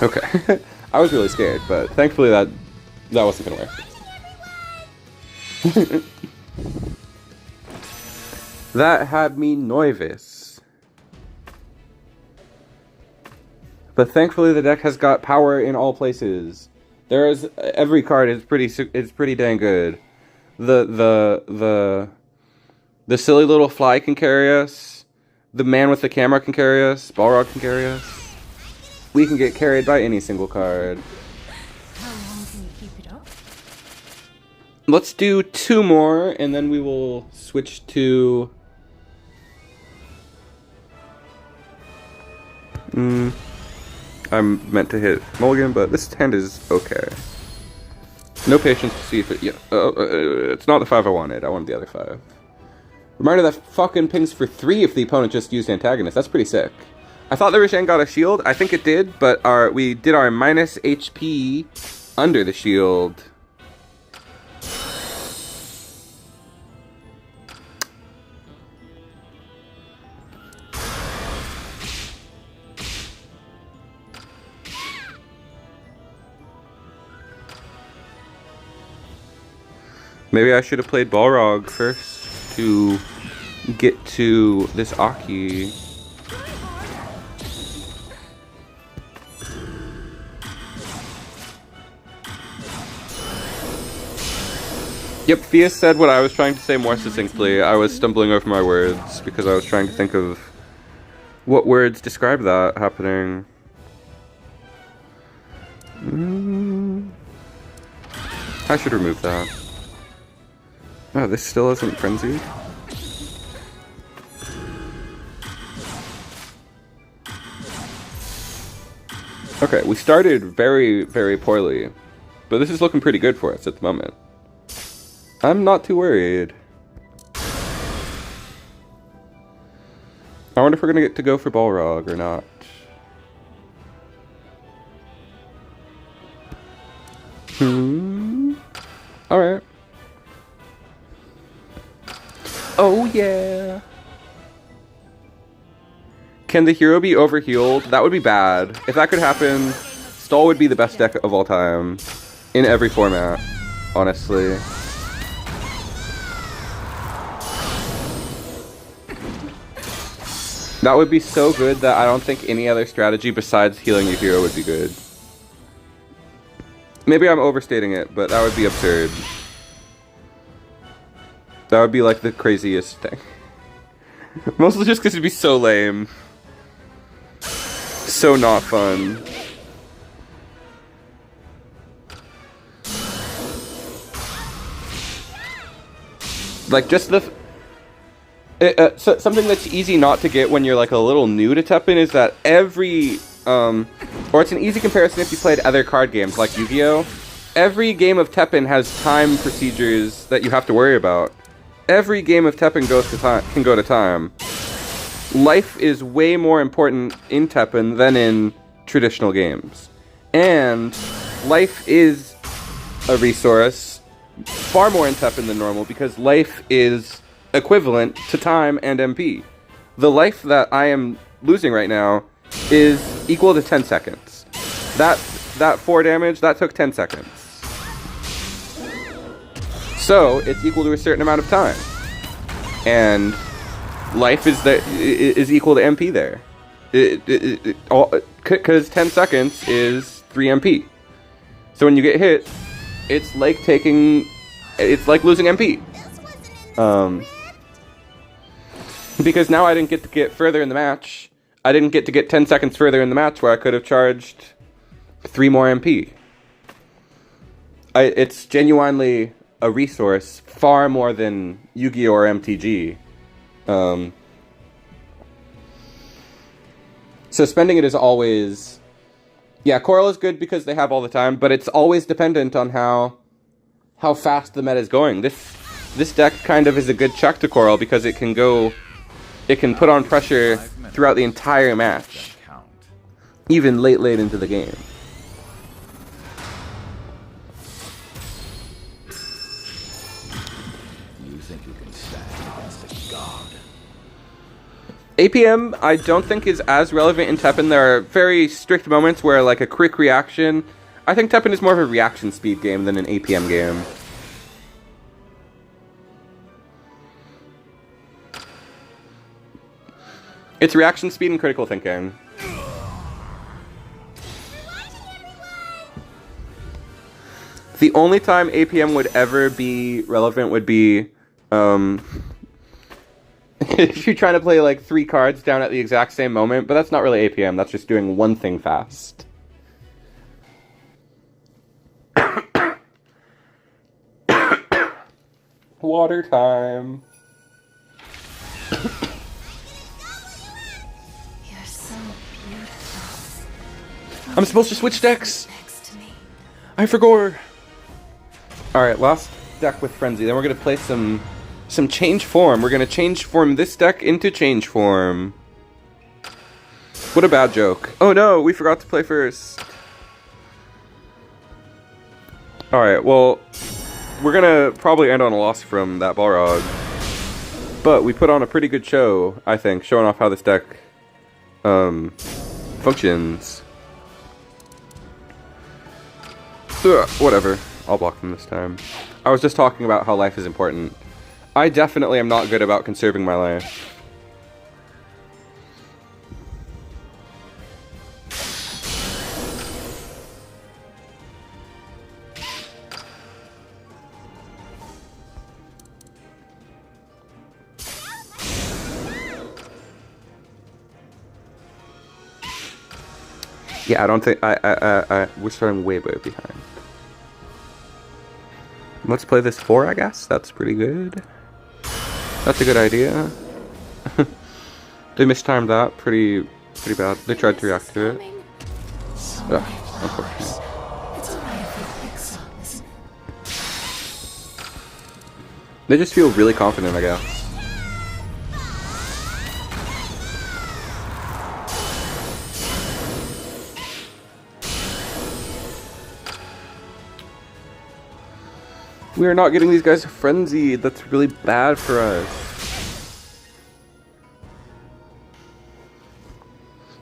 Okay. I was really scared, but thankfully that wasn't gonna work. That had me nervous. But thankfully the deck has got power in all places. Every card is pretty dang good. The silly little fly can carry us. The man with the camera can carry us. Balrog can carry us. We can get carried by any single card. How long can you keep it up? Let's do 2 more, and then we will switch to... I'm meant to hit Mulligan, but this hand is okay. No patience to see if it... Yeah, it's not the 5 I wanted. I wanted the other 5. Reminder that fucking pings for 3 if the opponent just used antagonist. That's pretty sick. I thought the Roshan got a shield. I think it did, but we did our minus HP under the shield. Maybe I should have played Balrog first to get to this Aki. Yep, Fia said what I was trying to say more succinctly. I was stumbling over my words because I was trying to think of what words describe that happening. I should remove that. Oh, this still isn't frenzied. Okay, we started very, very poorly, but this is looking pretty good for us at the moment. I'm not too worried. I wonder if we're gonna get to go for Balrog or not. Alright. Oh yeah! Can the hero be overhealed? That would be bad. If that could happen, Stall would be the best deck of all time. In every format, honestly. That would be so good that I don't think any other strategy besides healing your hero would be good. Maybe I'm overstating it, but that would be absurd. That would be like the craziest thing. Mostly just because it'd be so lame. So not fun. Like just the... so something that's easy not to get when you're like a little new to Teppen is that every... or it's an easy comparison if you played other card games like Yu-Gi-Oh! Every game of Teppen has time procedures that you have to worry about. Every game of Teppen can go to time. Life is way more important in Teppen than in traditional games. And life is a resource far more in Teppen than normal because life is equivalent to time and MP. The life that I am losing right now is equal to 10 seconds. That 4 damage, that took 10 seconds. So, it's equal to a certain amount of time. And life is equal to MP there. Because 10 seconds is 3 MP. So when you get hit, it's like losing MP. Because now I didn't get to get further in the match. I didn't get to get 10 seconds further in the match where I could have charged 3 more MP. It's genuinely a resource far more than Yu-Gi-Oh! Or MTG. So spending it is always... Yeah, Coral is good because they have all the time, but it's always dependent on how fast the meta is going. This deck kind of is a good check to Coral because it can put on pressure throughout the entire match. Even late into the game. APM, I don't think is as relevant in Teppen. There are very strict moments where, like, a quick reaction... I think Teppen is more of a reaction speed game than an APM game. It's reaction speed and critical thinking. The only time APM would ever be relevant would be... if you're trying to play like 3 cards down at the exact same moment, but that's not really APM, that's just doing one thing fast. Water time. You're so beautiful. I'm supposed to switch decks. Next to me. I forgot. Alright, last deck with Frenzy. Then we're going to play some change form. We're going to change form this deck into change form. What a bad joke. Oh no, we forgot to play first. Alright, well, we're gonna probably end on a loss from that Balrog. But we put on a pretty good show, I think, showing off how this deck functions. Whatever, I'll block them this time. I was just talking about how life is important. I definitely am not good about conserving my life. Yeah, I don't think we're starting way behind. Let's play this 4, I guess. That's pretty good. That's a good idea. They mistimed that pretty bad. They tried to react to it. Ugh, unfortunate. They just feel really confident, I guess. We are not getting these guys frenzied. That's really bad for us.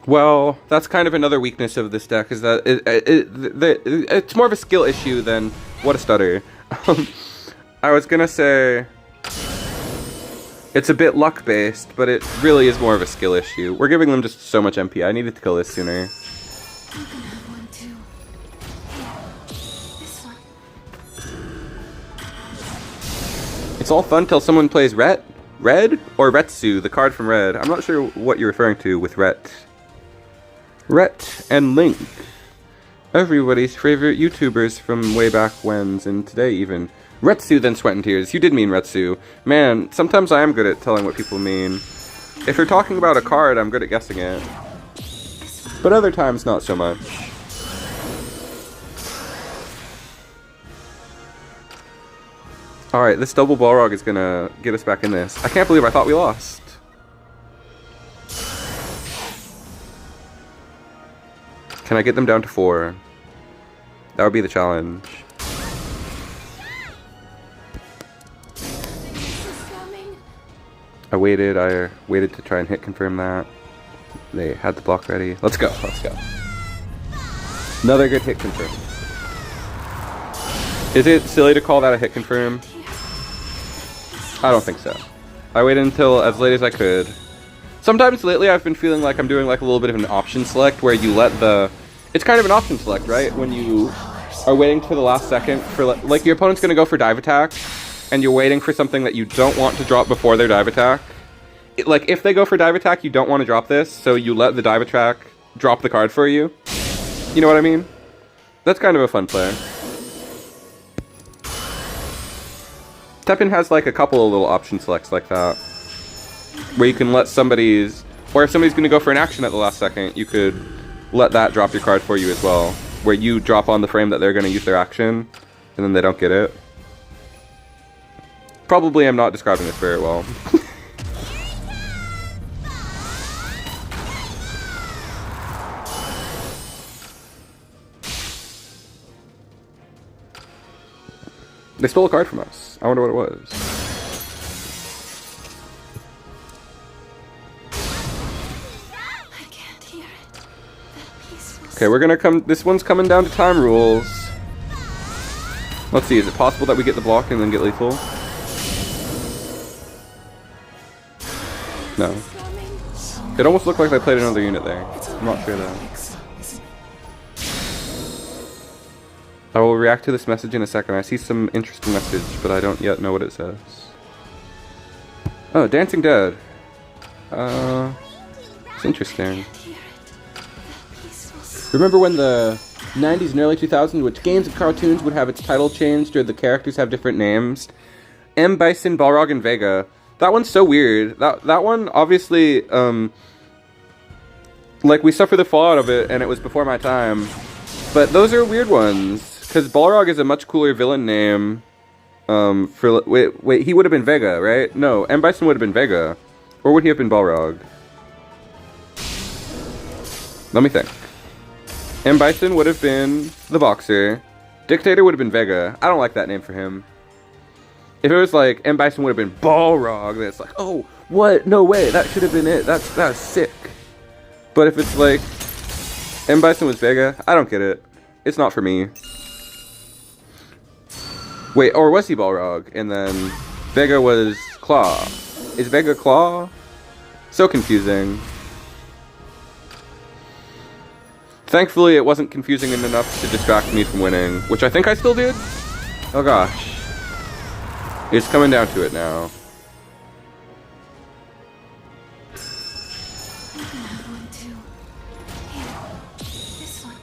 Well, that's kind of another weakness of this deck, is that it's more of a skill issue than what a stutter. I was gonna say it's a bit luck based, but it really is more of a skill issue. We're giving them just so much MP. I needed to kill this sooner. I'm gonna have one too. This one. It's all fun till someone plays Red or Retsu, the card from Red. I'm not sure what you're referring to with Ret. Ret and Link. Everybody's favorite YouTubers from way back when's and today even. Retsu, then Sweat and Tears. You did mean Retsu. Man, sometimes I am good at telling what people mean. If you're talking about a card, I'm good at guessing it. But other times, not so much. Alright, this double Balrog is gonna get us back in this. I can't believe I thought we lost. Can I get them down to 4? That would be the challenge. I waited to try and hit confirm that. They had the block ready. Let's go. Another good hit confirm. Is it silly to call that a hit confirm? I don't think so. I waited until as late as I could. Sometimes lately I've been feeling like I'm doing like a little bit of an option select where you let the... It's kind of an option select, right? When you are waiting to the last second for like your opponent's going to go for dive attack and you're waiting for something that you don't want to drop before their dive attack. Like if they go for dive attack, you don't want to drop this, so you let the dive attack drop the card for you. You know what I mean? That's kind of a fun play. Teppen has like a couple of little option selects like that, where you can let somebody's, or if somebody's going to go for an action at the last second, you could let that drop your card for you as well, where you drop on the frame that they're going to use their action, and then they don't get it. Probably I'm not describing this very well. They stole a card from us. I wonder what it was. I can't hear it. That piece was... Okay, we're gonna come. This one's coming down to time rules. Let's see. Is it possible that we get the block and then get lethal? No. It almost looked like they played another unit there. I'm not sure though. I will react to this message in a second. I see some interesting message, but I don't yet know what it says. Oh, Dancing Dead. It's interesting. Remember when the 90s and early 2000s, which games and cartoons would have its title changed or the characters have different names? M. Bison, Balrog, and Vega. That one's so weird. That one, obviously, like, we suffered the fallout of it, and it was before my time. But those are weird ones. Because Balrog is a much cooler villain name. Wait, he would have been Vega, right? No, M. Bison would have been Vega. Or would he have been Balrog? Let me think. M. Bison would have been the boxer. Dictator would have been Vega. I don't like that name for him. If it was like M. Bison would have been Balrog, then it's like, oh, what? No way, that should have been it. That's sick. But if it's like M. Bison was Vega, I don't get it. It's not for me. Wait, or was he Balrog? And then Vega was Claw. Is Vega Claw? So confusing. Thankfully, it wasn't confusing enough to distract me from winning, which I think I still did. Oh gosh. It's coming down to it now. You can have one too. Here, this one.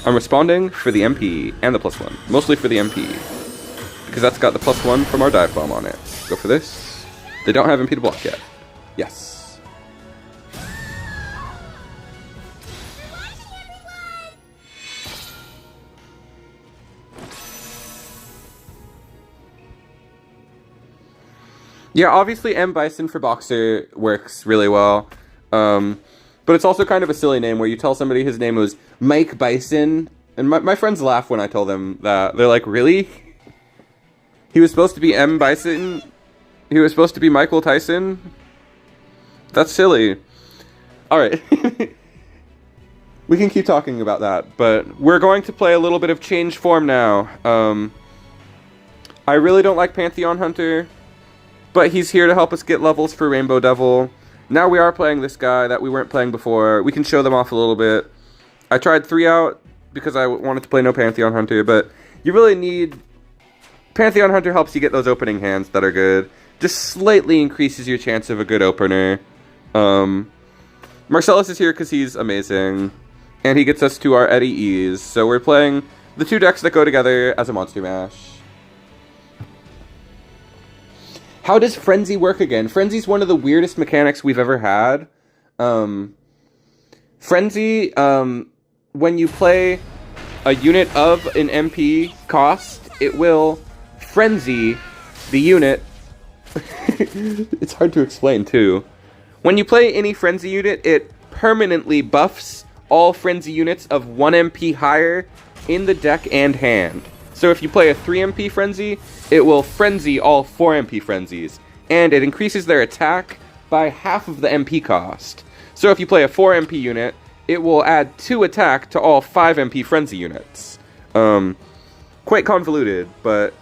I'm responding for the MP and the +1. Mostly for the MP. Because that's got the +1 from our dive bomb on it. Go for this. They don't have MP to block yet. Yes. Yeah, obviously M. Bison for Boxer works really well. But it's also kind of a silly name where you tell somebody his name was Mike Bison. And my friends laugh when I tell them that. They're like, really? He was supposed to be M. Bison? He was supposed to be Michael Tyson? That's silly. Alright. We can keep talking about that. But we're going to play a little bit of change form now. I really don't like Pantheon Hunter. But he's here to help us get levels for Rainbow Devil. Now we are playing this guy that we weren't playing before. We can show them off a little bit. I tried 3 out because I wanted to play no Pantheon Hunter, but you really need... Pantheon Hunter helps you get those opening hands that are good. Just slightly increases your chance of a good opener. Marcellus is here because he's amazing. And he gets us to our Eddie E's. So we're playing the 2 decks that go together as a Monster Mash. How does Frenzy work again? Frenzy's one of the weirdest mechanics we've ever had. Frenzy, when you play a unit of an MP cost, it will frenzy the unit. It's hard to explain, too. When you play any Frenzy unit, it permanently buffs all Frenzy units of 1 MP higher in the deck and hand. So if you play a 3 MP Frenzy, it will frenzy all 4 MP Frenzies, and it increases their attack by half of the MP cost. So if you play a 4 MP unit, it will add 2 attack to all 5 MP Frenzy units. Quite convoluted, but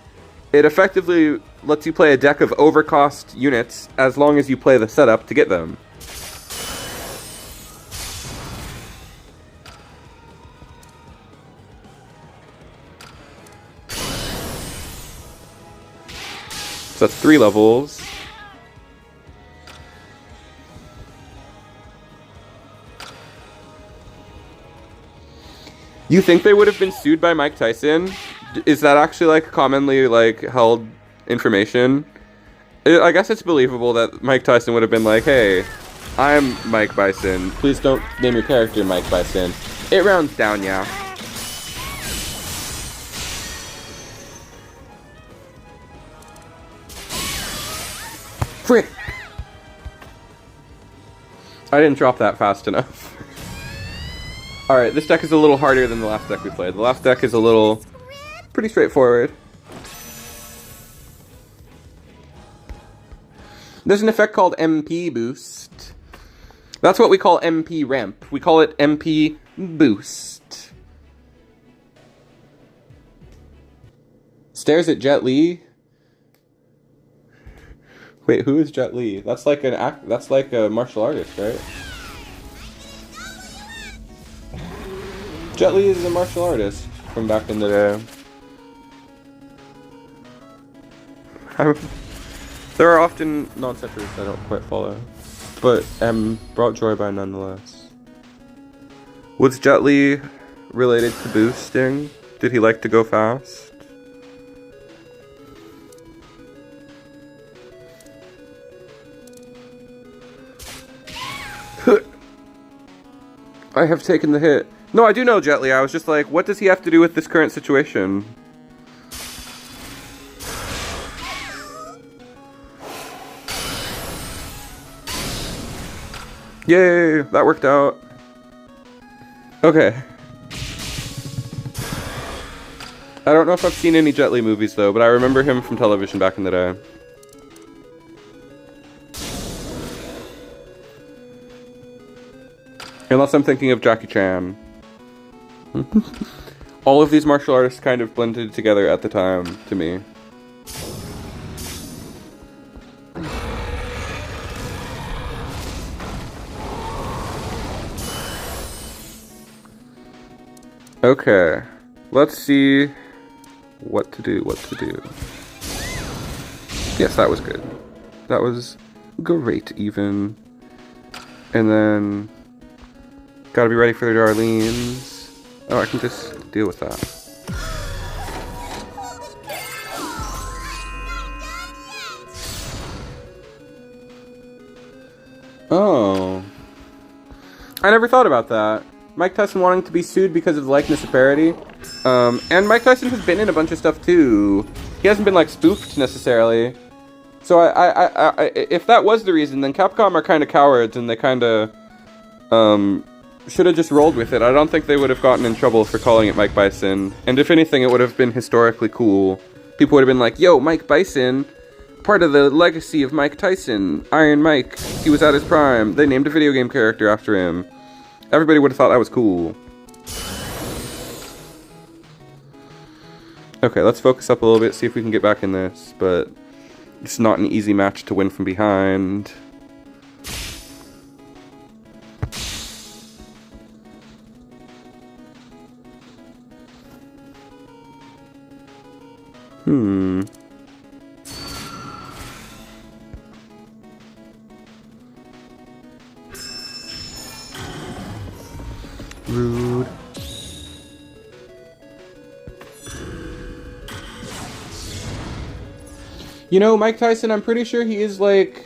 it effectively lets you play a deck of overcost units as long as you play the setup to get them. So that's 3 levels. You think they would have been sued by Mike Tyson? Is that actually like commonly like held information? I guess it's believable that Mike Tyson would have been like, hey, I'm Mike Bison. Please don't name your character Mike Bison. It rounds down, yeah. Frick! I didn't drop that fast enough. Alright, this deck is a little harder than the last deck we played. The last deck is a little... pretty straightforward. There's an effect called MP Boost. That's what we call MP Ramp. We call it MP Boost. Stares at Jet Li. Wait, who is Jet Li? That's like a martial artist, right? Jet Li is a martial artist from back in the day. There are often non-setters I don't quite follow, but am brought joy by nonetheless. Was Jet Li related to boosting? Did he like to go fast? I have taken the hit. No, I do know Jet Li. I was just like, what does he have to do with this current situation? Yay, that worked out. Okay. I don't know if I've seen any Jet Li movies though, but I remember him from television back in the day. Unless I'm thinking of Jackie Chan. All of these martial artists kind of blended together at the time, to me. Okay, let's see what to do. Yes, that was good. That was great, even. And then, gotta be ready for the Darlene's. Oh, I can just deal with that. Oh. I never thought about that. Mike Tyson wanting to be sued because of the likeness of parody. And Mike Tyson has been in a bunch of stuff too. He hasn't been like spoofed necessarily. So I if that was the reason, then Capcom are kind of cowards and they kind of should have just rolled with it. I don't think they would have gotten in trouble for calling it Mike Bison. And if anything, it would have been historically cool. People would have been like, yo, Mike Bison, part of the legacy of Mike Tyson. Iron Mike, he was at his prime. They named a video game character after him. Everybody would have thought that was cool. Okay, let's focus up a little bit, see if we can get back in this, but it's not an easy match to win from behind. Rude. You know, Mike Tyson, I'm pretty sure he is like...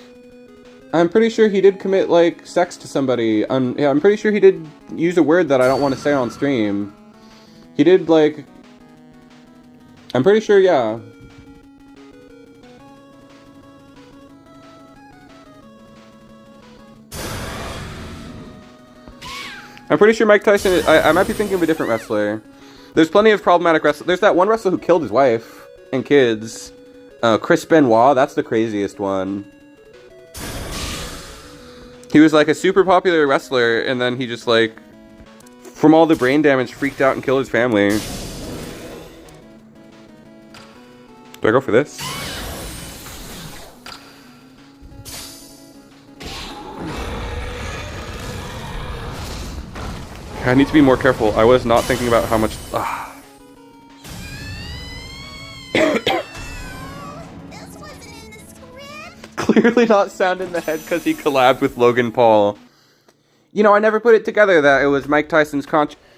I'm pretty sure he did commit, like, sex to somebody. Yeah, I'm pretty sure he did use a word that I don't want to say on stream. He did, like... I'm pretty sure, yeah. I'm pretty sure Mike Tyson... I might be thinking of a different wrestler. There's plenty of problematic wrestlers. There's that one wrestler who killed his wife and kids. Chris Benoit, that's the craziest one. He was like a super popular wrestler, and then he just like, from all the brain damage, freaked out and killed his family. Do I go for this? I need to be more careful. I was not thinking about how much... Clearly not sound in the head because he collabed with Logan Paul. You know, I never put it together that it was Mike Tyson's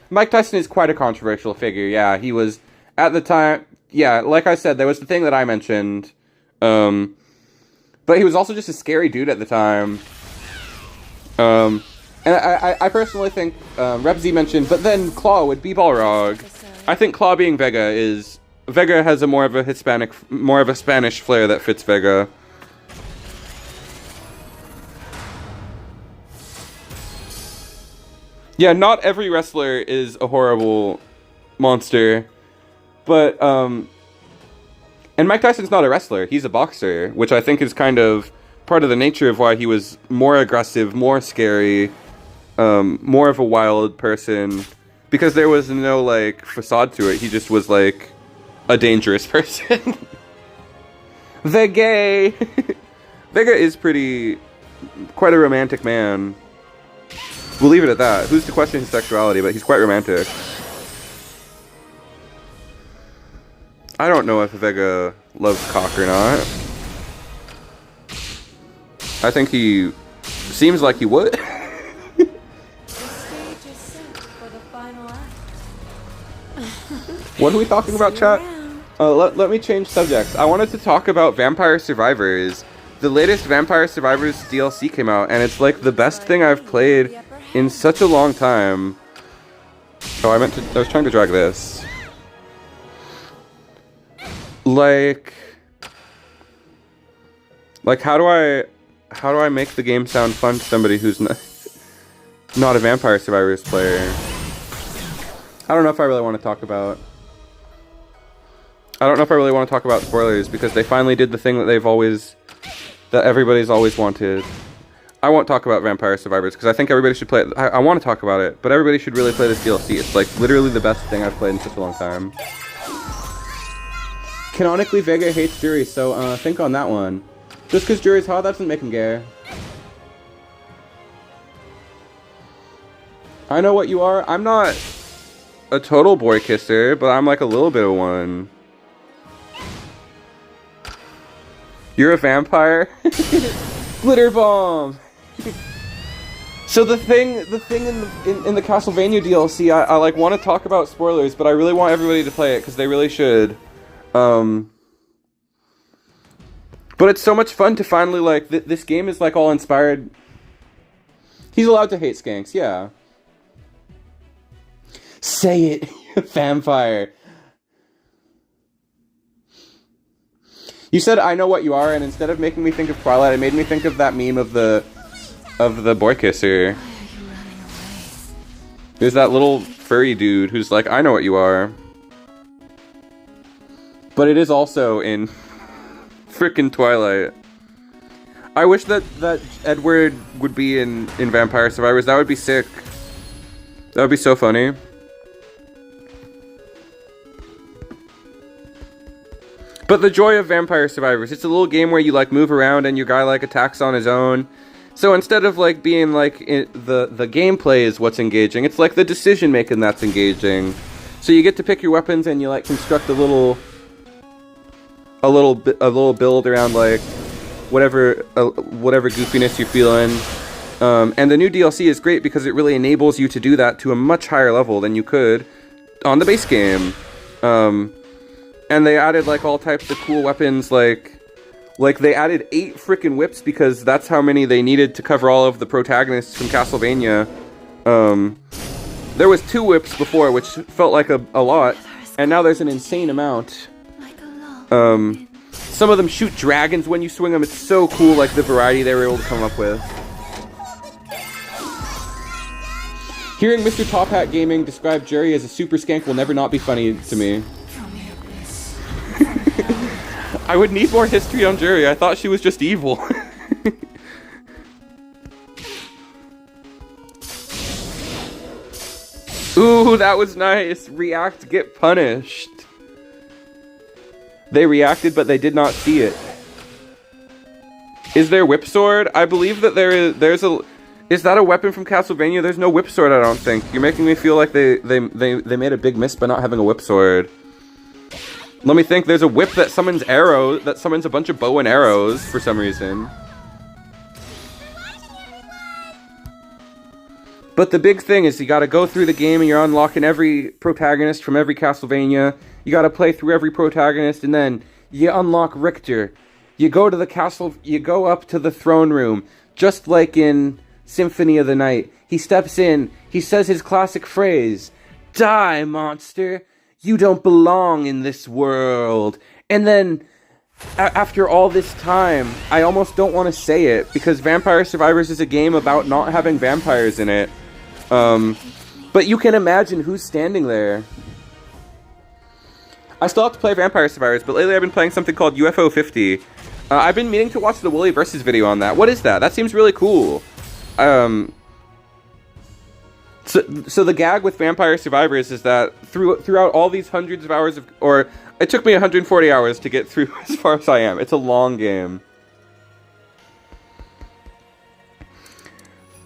Mike Tyson is quite a controversial figure, yeah. He was, at the time... Yeah, like I said, there was the thing that I mentioned. But he was also just a scary dude at the time. And I personally think, Rebsy mentioned, but then Claw would be Balrog. I think Claw being Vega is... Vega has a more of a Spanish flair that fits Vega. Yeah, not every wrestler is a horrible monster, but, and Mike Tyson's not a wrestler, he's a boxer, which I think is kind of part of the nature of why he was more aggressive, more scary, more of a wild person, because there was no, like, facade to it, he just was, like, a dangerous person. Vega! Vega is quite a romantic man. We'll leave it at that. Who's to question his sexuality, but he's quite romantic. I don't know if Vega loves cock or not. I think he seems like he would. The stage is set for the final act. What are we talking about, chat? Let me change subjects. I wanted to talk about Vampire Survivors. The latest Vampire Survivors DLC came out, and it's like the best thing I've played in such a long time. Oh, I was trying to drag this. Like how do I make the game sound fun to somebody who's not... not a Vampire Survivors player. I don't know if I really want to talk about... I don't know if I really want to talk about spoilers, because they finally did the thing that they've always... that everybody's always wanted. I won't talk about Vampire Survivors, because I think everybody should play it. I want to talk about it, but everybody should really play this DLC. It's like literally the best thing I've played in such a long time. Canonically, Vega hates Jury, so think on that one. Just because Jury's hot, that doesn't make him gay. I know what you are. I'm not a total boy kisser, but I'm like a little bit of one. You're a vampire? Glitter bomb! So the thing in the Castlevania DLC, I like want to talk about spoilers, but I really want everybody to play it, because they really should. But it's so much fun to finally, like, this game is like all inspired. He's allowed to hate skanks, yeah. Say it, vampire. You said I know what you are, and instead of making me think of Twilight, it made me think of that meme of the boy kisser. There's that little furry dude who's like, I know what you are. But it is also in frickin' Twilight. I wish that Edward would be in Vampire Survivors. That would be sick. That would be so funny. But the joy of Vampire Survivors, it's a little game where you like move around and your guy like attacks on his own. So instead of like being like the gameplay is what's engaging, it's like the decision making that's engaging. So you get to pick your weapons and you like construct a little build around like whatever goofiness you're feeling. And the new DLC is great because it really enables you to do that to a much higher level than you could on the base game. And they added like all types of cool weapons, like they added 8 frickin' whips because that's how many they needed to cover all of the protagonists from Castlevania. There was 2 whips before, which felt like a lot, and now there's an insane amount. Some of them shoot dragons when you swing them. It's so cool, like the variety they were able to come up with. Hearing Mr. Top Hat Gaming describe Jerry as a super skank will never not be funny to me. I would need more history on Jerry. I thought she was just evil. Ooh, that was nice. React, get punished. They reacted, but they did not see it. Is there whip sword? I believe that there's a... Is that a weapon from Castlevania? There's no whip sword, I don't think. You're making me feel like they made a big miss by not having a whip sword. Let me think. There's a whip that summons arrows, that summons a bunch of bow and arrows for some reason. But the big thing is you gotta go through the game and you're unlocking every protagonist from every Castlevania. You gotta play through every protagonist and then you unlock Richter. You go to the castle, you go up to the throne room, just like in Symphony of the Night. He steps in, he says his classic phrase, "Die, monster! You don't belong in this world." And then, after all this time, I almost don't want to say it, because Vampire Survivors is a game about not having vampires in it. But you can imagine who's standing there. I still have to play Vampire Survivors, but lately I've been playing something called UFO 50. I've been meaning to watch the Wooly Versus video on that. What is that? That seems really cool. So the gag with Vampire Survivors is that throughout all these hundreds of hours or it took me 140 hours to get through as far as I am. It's a long game.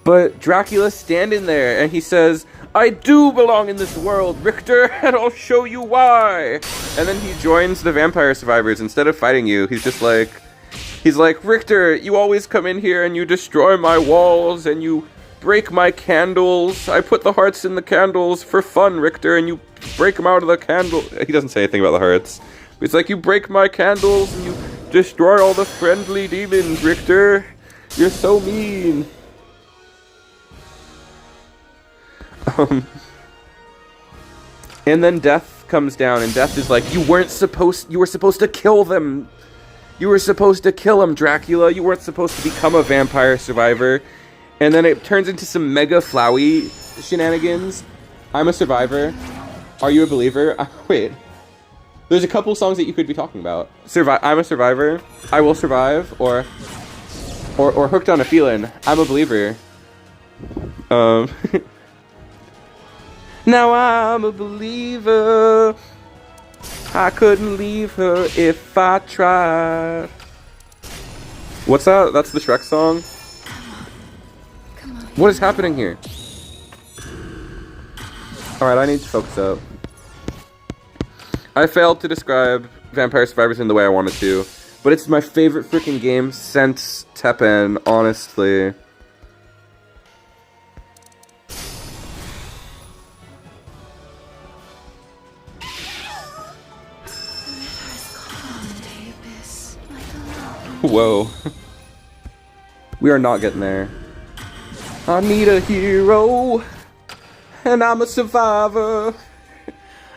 But Dracula's standing there and he says, "I do belong in this world, Richter, and I'll show you why." And then he joins the Vampire Survivors instead of fighting you. He's like, "Richter, you always come in here and you destroy my walls and you break my candles. I put the hearts in the candles for fun, Richter, and you break them out of the candle." He doesn't say anything about the hearts. It's like, "You break my candles and you destroy all the friendly demons, Richter. You're so mean." And then Death comes down, and Death is like, you were supposed to kill them. You were supposed to kill him, Dracula. You weren't supposed to become a vampire survivor." And then it turns into some mega flowy shenanigans. I'm a survivor. Are you a believer? Wait. There's a couple songs that you could be talking about. I'm a survivor. I will survive. Or hooked on a feeling. I'm a believer. Now I'm a believer. I couldn't leave her if I tried. What's that? That's the Shrek song? Come on. What is happening here? Alright, I need to focus up. I failed to describe Vampire Survivors in the way I wanted to, but it's my favorite freaking game since Teppen, honestly. Whoa. We are not getting there. I need a hero, and I'm a survivor.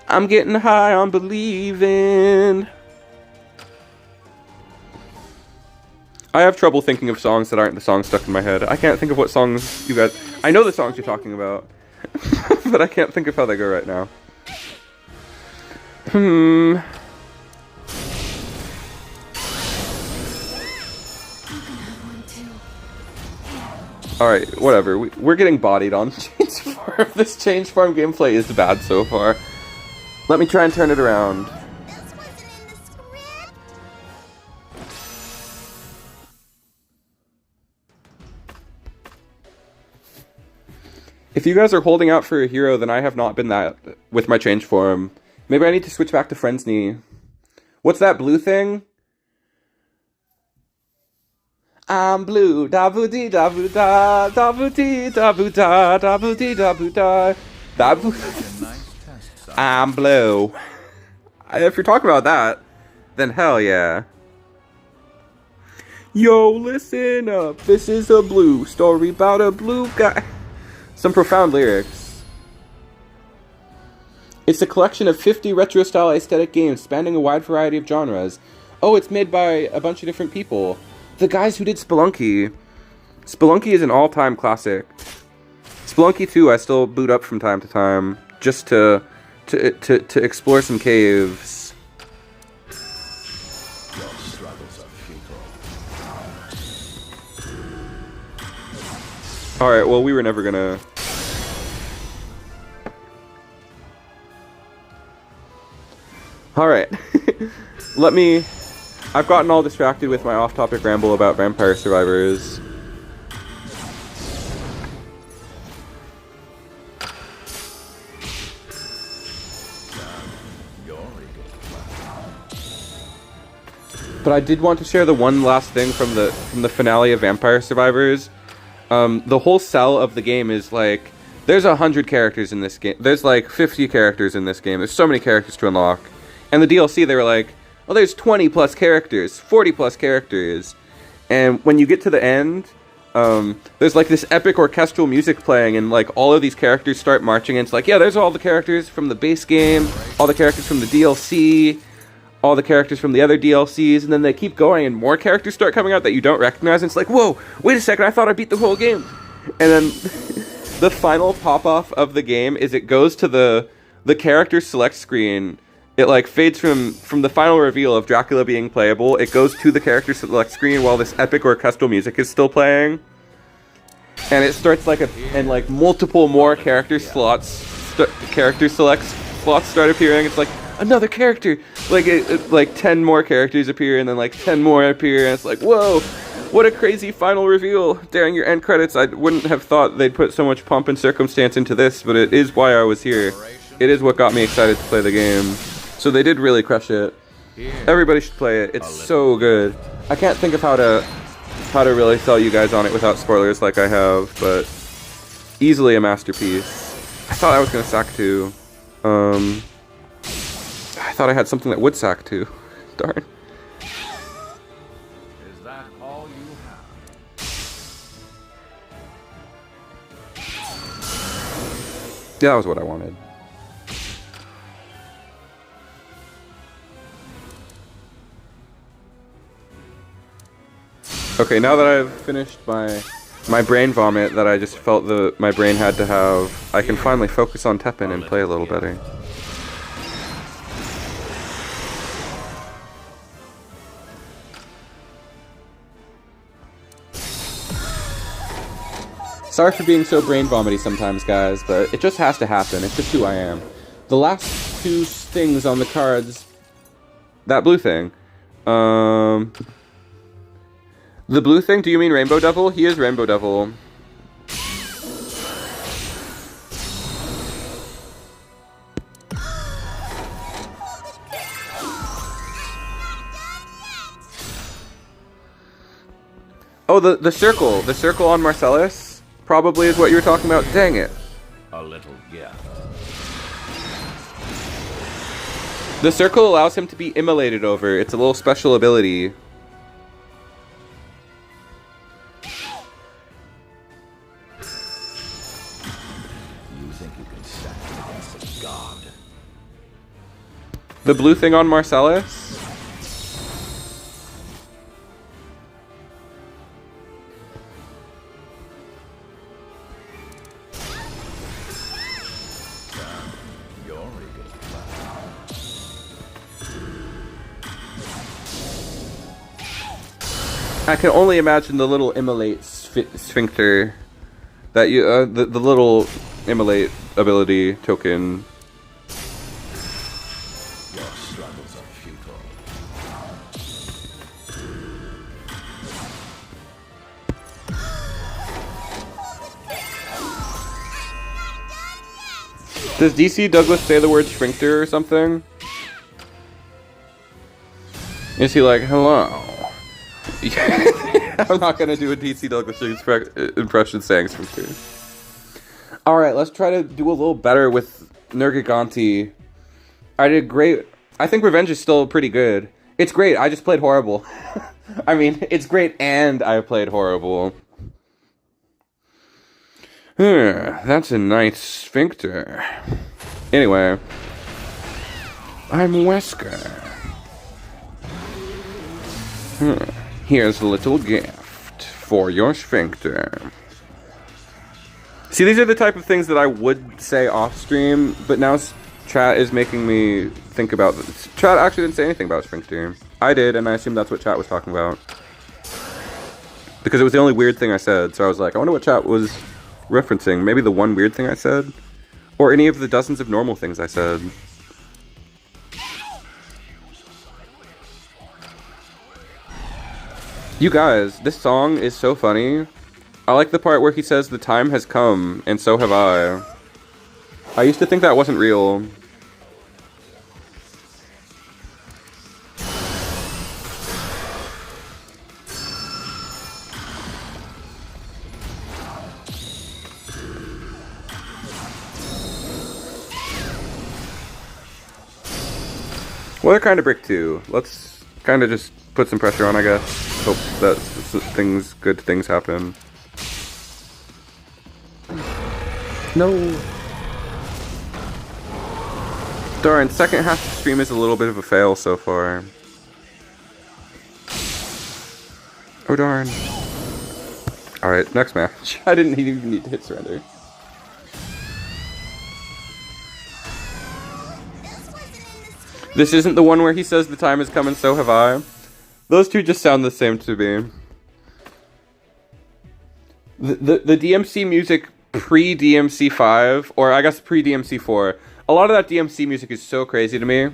I'm getting high on believing. I have trouble thinking of songs that aren't the songs stuck in my head. I can't think of what songs you guys... I know the songs you're talking about, but I can't think of how they go right now. Alright, whatever. We're getting bodied on Change Farm. This Change Farm gameplay is bad so far. Let me try and turn it around. This wasn't in the script. If you guys are holding out for a hero, then I have not been that with my Change Form. Maybe I need to switch back to Friend's Knee. What's that blue thing? I'm blue, da boo dee da boo da, da boo dee da boo da, da boo dee da boo da, da boo. I'm blue. If you're talking about that, then hell yeah. Yo, listen up. This is a blue story about a blue guy. Some profound lyrics. It's a collection of 50 retro-style aesthetic games spanning a wide variety of genres. Oh, it's made by a bunch of different people. The guys who did Spelunky. Spelunky is an all-time classic. Spelunky 2 I still boot up from time to time, just to explore some caves. Alright, well, we were never gonna... Alright. Let me... I've gotten all distracted with my off-topic ramble about Vampire Survivors. But I did want to share the one last thing from the finale of Vampire Survivors. The whole sell of the game is like, there's 100 characters in this game. There's like 50 characters in this game. There's so many characters to unlock. And the DLC, they were like, oh, there's 20 plus characters, 40 plus characters. And when you get to the end, there's like this epic orchestral music playing, and like all of these characters start marching, and it's like, yeah, there's all the characters from the base game, all the characters from the DLC, all the characters from the other DLCs, and then they keep going, and more characters start coming out that you don't recognize, and it's like, whoa, wait a second, I thought I beat the whole game. And then the final pop-off of the game is it goes to the character select screen. It like fades from the final reveal of Dracula being playable. It goes to the character select screen while this epic orchestral music is still playing, and it starts like and like multiple more character character select slots start appearing. It's like another character, like like 10 more characters appear, and then like 10 more appear, and it's like, whoa, what a crazy final reveal during your end credits. I wouldn't have thought they'd put so much pomp and circumstance into this, but it is why I was here. It is what got me excited to play the game. So they did really crush it. Everybody should play it. It's so good. I can't think of how to really sell you guys on it without spoilers like I have, but easily a masterpiece. I thought I was gonna sack too. I thought I had something that would sack too. Darn. Is that all you have? Yeah, that was what I wanted. Okay, now that I've finished my my brain vomit that I just felt my brain had to have, I can finally focus on Teppen and play a little better. Sorry for being so brain vomity sometimes, guys, but it just has to happen. It's just who I am. The last two things on the cards, that blue thing. The blue thing, do you mean Rainbow Devil? He is Rainbow Devil. Oh, the circle. The circle on Marcellus probably is what you were talking about. Dang it. A little, yeah. The circle allows him to be immolated over. It's a little special ability. You think you can stand against a god? The blue thing on Marcellus? I can only imagine the little immolate sphincter that you, the little immolate ability token. Your struggles are futile. Does DC Douglas say the word sphincter or something? Is he like, hello? I'm not gonna do a DC Douglas impression saying sphincter. Alright, let's try to do a little better with Nergigante. I did great. I think Revenge is still pretty good. It's great, I just played horrible. I mean, it's great and I played horrible. That's a nice sphincter. Anyway. I'm Wesker. Here's a little gift for your sphincter. See, these are the type of things that I would say off stream, but now chat is making me think about this. Chat actually didn't say anything about sphincter. I did, and I assumed that's what chat was talking about. Because it was the only weird thing I said, so I was like, I wonder what chat was referencing. Maybe the one weird thing I said? Or any of the dozens of normal things I said. You guys, this song is so funny. I like the part where he says the time has come, and so have I. I used to think that wasn't real. What kind of brick too? Let's kind of just put some pressure on, I guess. Hope that good things happen. No. Darn, second half of the stream is a little bit of a fail so far. Oh darn. Alright, next match. I didn't even need to hit surrender. This isn't the one where he says the time has come and so have I. Those two just sound the same to me. The DMC music pre-DMC 5, or I guess pre-DMC 4, a lot of that DMC music is so crazy to me.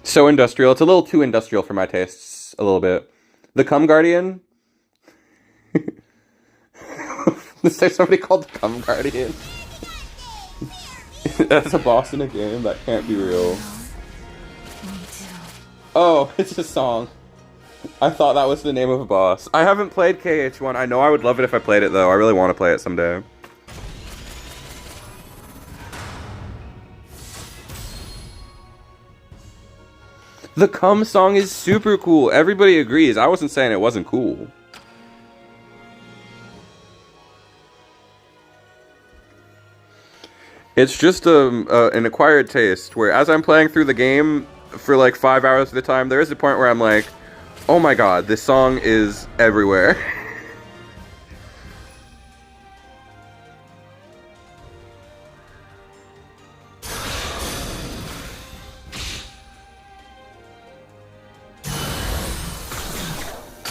So industrial. It's a little too industrial for my tastes, a little bit. The Cum Guardian? Is there somebody called the Cum Guardian? That's a boss in a game? That can't be real. Oh, it's a song. I thought that was the name of a boss. I haven't played KH1. I know I would love it if I played it, though. I really want to play it someday. The Cum song is super cool. Everybody agrees. I wasn't saying it wasn't cool. It's just an acquired taste, where as I'm playing through the game for like 5 hours at a time, there is a point where I'm like, oh my god, this song is everywhere.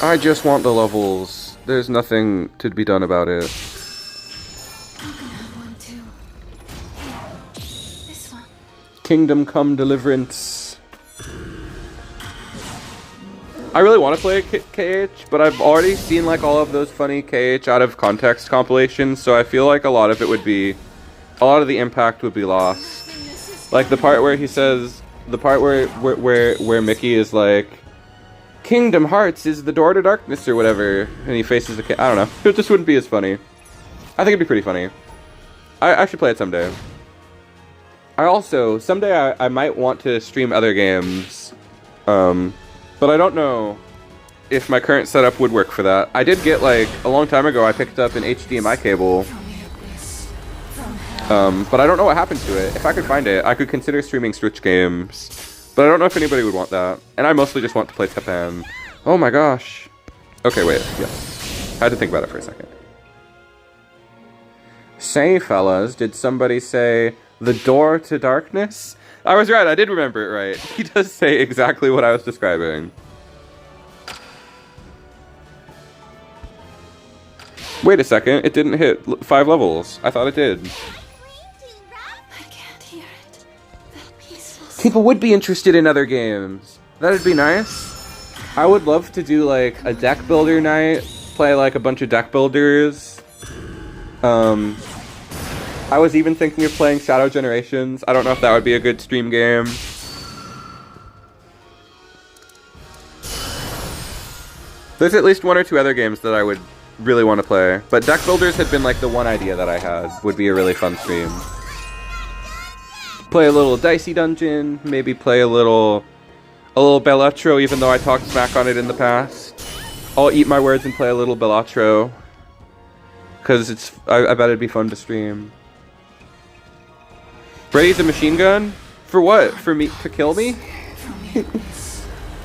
I just want the levels. There's nothing to be done about it. I'm gonna have one too. Here. This one. Kingdom Come Deliverance. I really want to play KH, but I've already seen like all of those funny KH out of context compilations, so I feel like a lot of the impact would be lost. Like the part where he says, the part where Mickey is like, Kingdom Hearts is the door to darkness or whatever, and he faces the I don't know. It just wouldn't be as funny. I think it'd be pretty funny. I should play it someday. Someday I might want to stream other games. But I don't know if my current setup would work for that. I did get, like, a long time ago, I picked up an HDMI cable. But I don't know what happened to it. If I could find it, I could consider streaming Switch games. But I don't know if anybody would want that. And I mostly just want to play Tepan. Oh my gosh. Okay, wait. Yes. I had to think about it for a second. Say, fellas, did somebody say the door to darkness? I was right, I did remember it right. He does say exactly what I was describing. Wait a second, it didn't hit 5 levels. I thought it did. I can't hear it. That peaceful. People would be interested in other games. That'd be nice. I would love to do like a deck builder night, play like a bunch of deck builders. I was even thinking of playing Shadow Generations. I don't know if that would be a good stream game. There's at least 1 or 2 other games that I would really want to play. But deck builders had been like the one idea that I had. Would be a really fun stream. Play a little Dicey Dungeon. Maybe play a little Bellatro, even though I talked smack on it in the past. I'll eat my words and play a little Bellatro. Because I bet it'd be fun to stream. Ready's a machine gun? For what? For me to kill me?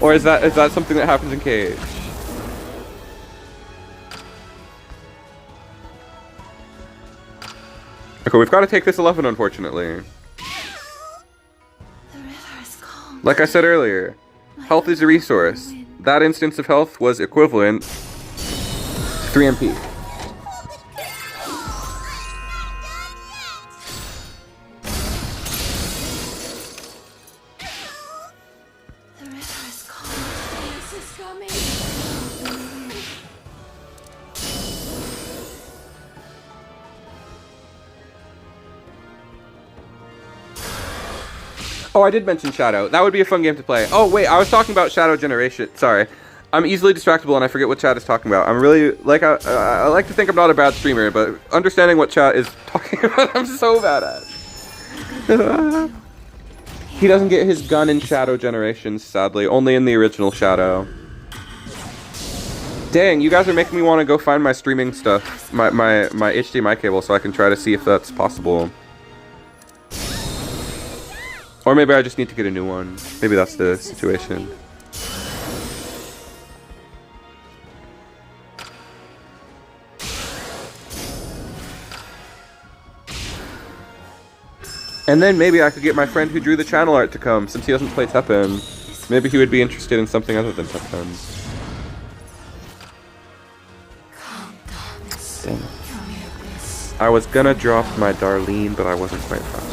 Or is that something that happens in KH? Okay, we've got to take this 11, unfortunately. The river is calm. Like I said earlier, health is a resource. That instance of health was equivalent to 3 MP. Oh, I did mention Shadow. That would be a fun game to play. Oh, wait, I was talking about Shadow Generation. Sorry. I'm easily distractible and I forget what chat is talking about. I'm really, like, I like to think I'm not a bad streamer, but understanding what chat is talking about, I'm so bad at. He doesn't get his gun in Shadow Generations, sadly. Only in the original Shadow. Dang, you guys are making me want to go find my streaming stuff. My HDMI cable so I can try to see if that's possible. Or maybe I just need to get a new one. Maybe that's the situation. And then maybe I could get my friend who drew the channel art to come, since he doesn't play Teppen. Maybe he would be interested in something other than Teppen. Dang it. I was gonna drop my Darlene, but I wasn't quite fast enough.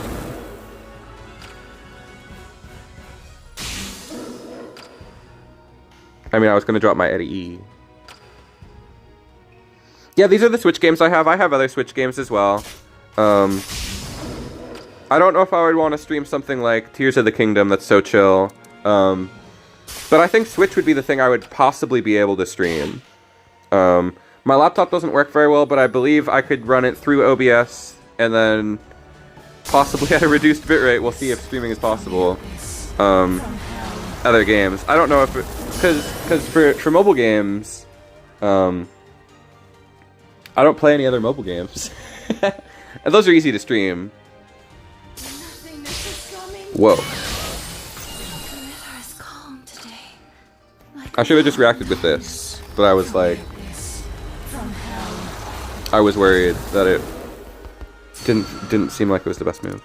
I mean, I was gonna drop my Eddie E. Yeah, these are the Switch games I have. I have other Switch games as well. I don't know if I would want to stream something like Tears of the Kingdom that's so chill. But I think Switch would be the thing I would possibly be able to stream. My laptop doesn't work very well, but I believe I could run it through OBS and then possibly at a reduced bitrate. We'll see if streaming is possible. Other games. I don't know if it... Because for mobile games, I don't play any other mobile games. And those are easy to stream. Whoa. I should have just reacted with this, but I was like... I was worried that it didn't seem like it was the best move.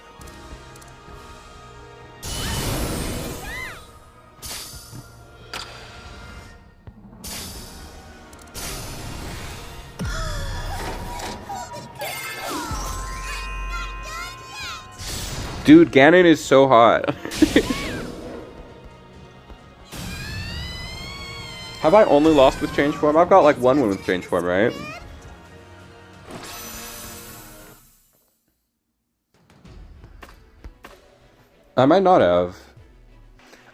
Dude, Ganon is so hot. Have I only lost with change form? I've got like one win with change form, right? I might not have.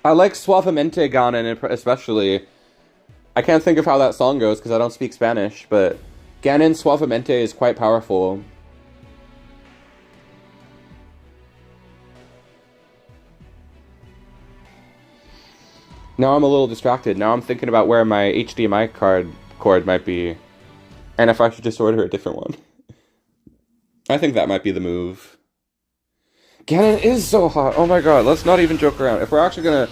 I like Suavemente Ganon especially. I can't think of how that song goes because I don't speak Spanish, but Ganon Suavemente is quite powerful. Now I'm a little distracted. Now I'm thinking about where my HDMI cord might be. And if I should just order a different one. I think that might be the move. Ganon is so hot. Oh my god, let's not even joke around. If we're actually gonna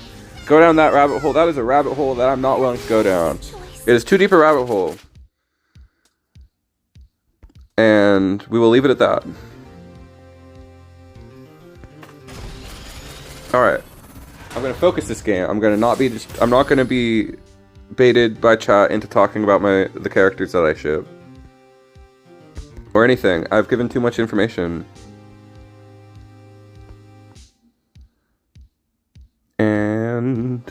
go down that rabbit hole, that is a rabbit hole that I'm not willing to go down. It is too deep a rabbit hole. And we will leave it at that. Alright. I'm gonna focus this game. I'm not gonna be baited by chat into talking about the characters that I ship. Or anything. I've given too much information. And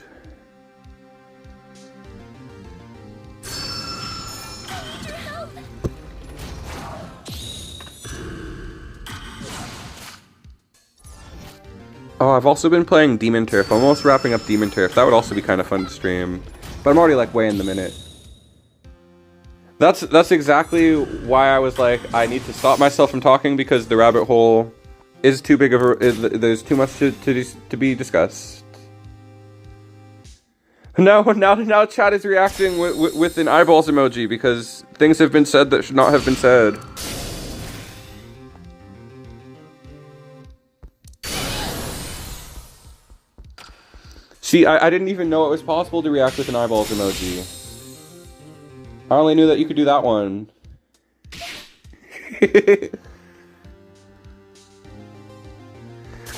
oh, I've also been playing Demon Turf. I'm almost wrapping up Demon Turf. That would also be kind of fun to stream. But I'm already like way in the minute. That's exactly why I was like, I need to stop myself from talking because the rabbit hole is too big of a... there's too much to be discussed. Now chat is reacting with an eyeballs emoji because things have been said that should not have been said. See, I didn't even know it was possible to react with an eyeballs emoji. I only knew that you could do that one.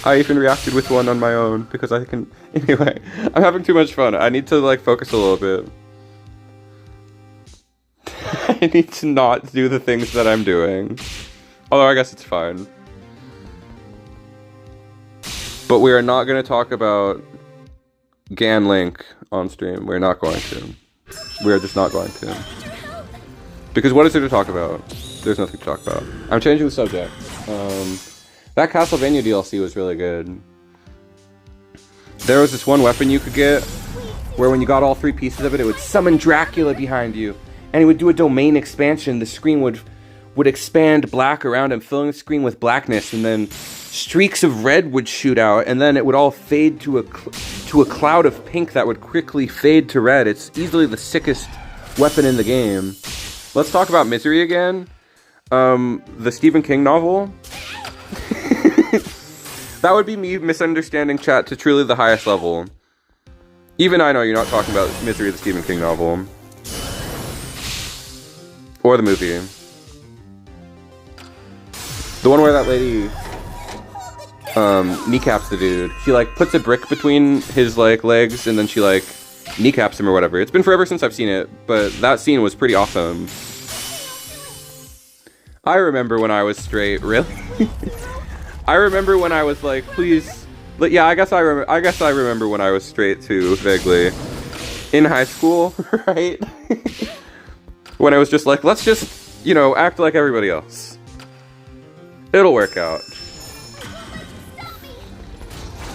I even reacted with one on my own because I can... Anyway, I'm having too much fun. I need to like focus a little bit. I need to not do the things that I'm doing. Although I guess it's fine. But we are not going to talk about Gan Link on stream. We're not going to. We are just not going to. Because what is there to talk about? There's nothing to talk about. I'm changing the subject. That Castlevania DLC was really good. There was this one weapon you could get where when you got all 3 pieces of it, it would summon Dracula behind you. And it would do a domain expansion. The screen would expand black around him, filling the screen with blackness, and then streaks of red would shoot out, and then it would all fade to a cloud of pink that would quickly fade to red. It's easily the sickest weapon in the game. Let's talk about Misery again. The Stephen King novel. That would be me misunderstanding chat to truly the highest level. Even I know you're not talking about Misery, the Stephen King novel. Or the movie. The one where that lady kneecaps the dude. She like puts a brick between his like legs and then she like kneecaps him or whatever. It's been forever since I've seen it, but that scene was pretty awesome. I remember when I was straight, really? I remember when I was like, please, yeah, I guess I remember when I was straight too, vaguely. In high school, right? When I was just like, let's just, you know, act like everybody else. It'll work out.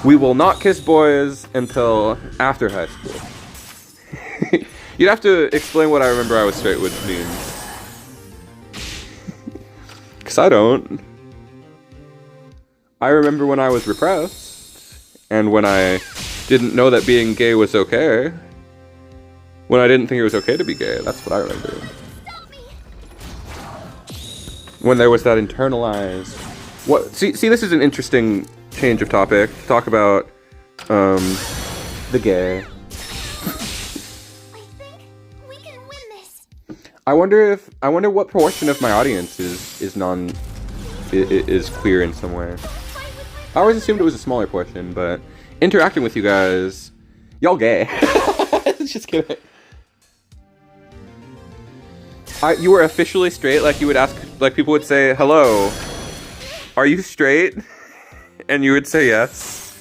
We will not kiss boys until after high school. You'd have to explain what I remember I was straight would mean. Because I don't. I remember when I was repressed, and when I didn't know that being gay was okay. When I didn't think it was okay to be gay, that's what I remember. When there was that internalized... See, this is an interesting change of topic. Talk about, the gay. I think we can win this. I wonder what portion of my audience is queer in some way. I always assumed it was a smaller portion, but interacting with you guys, y'all gay. Just kidding. You were officially straight, like you would ask, like people would say, hello, are you straight? And you would say yes.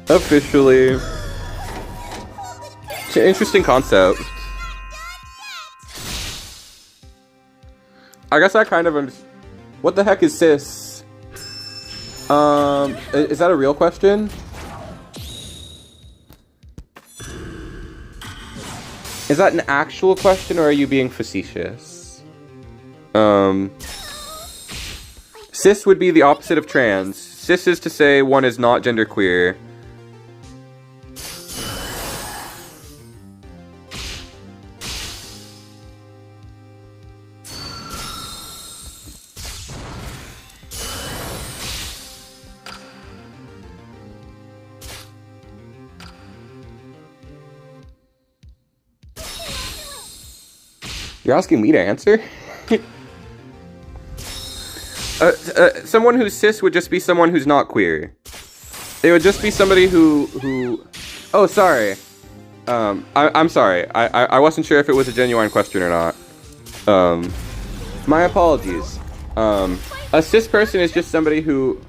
Officially. It's an interesting concept. I guess I kind of understand. What the heck is cis? Is that a real question? Is that an actual question, or are you being facetious? Cis would be the opposite of trans. Cis is to say one is not genderqueer. You're asking me to answer? Someone who's cis would just be someone who's not queer. It would just be somebody who... Oh, sorry. I'm sorry. I wasn't sure if it was a genuine question or not. My apologies. A cis person is just somebody who...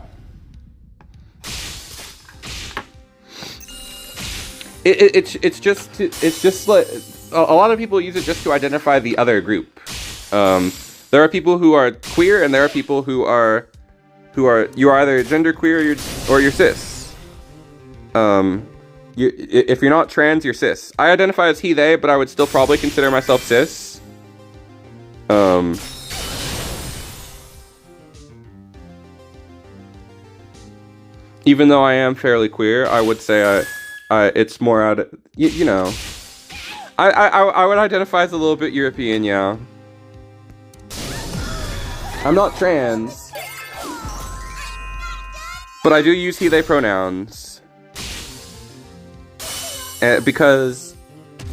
It's just like... A lot of people use it just to identify the other group. There are people who are queer, and there are people who are you are either genderqueer or you're cis. If you're not trans, you're cis. I identify as he/they, but I would still probably consider myself cis. Even though I am fairly queer, I would say it's more out of you know. I would identify as a little bit European, yeah. I'm not trans, but I do use he/they pronouns. Because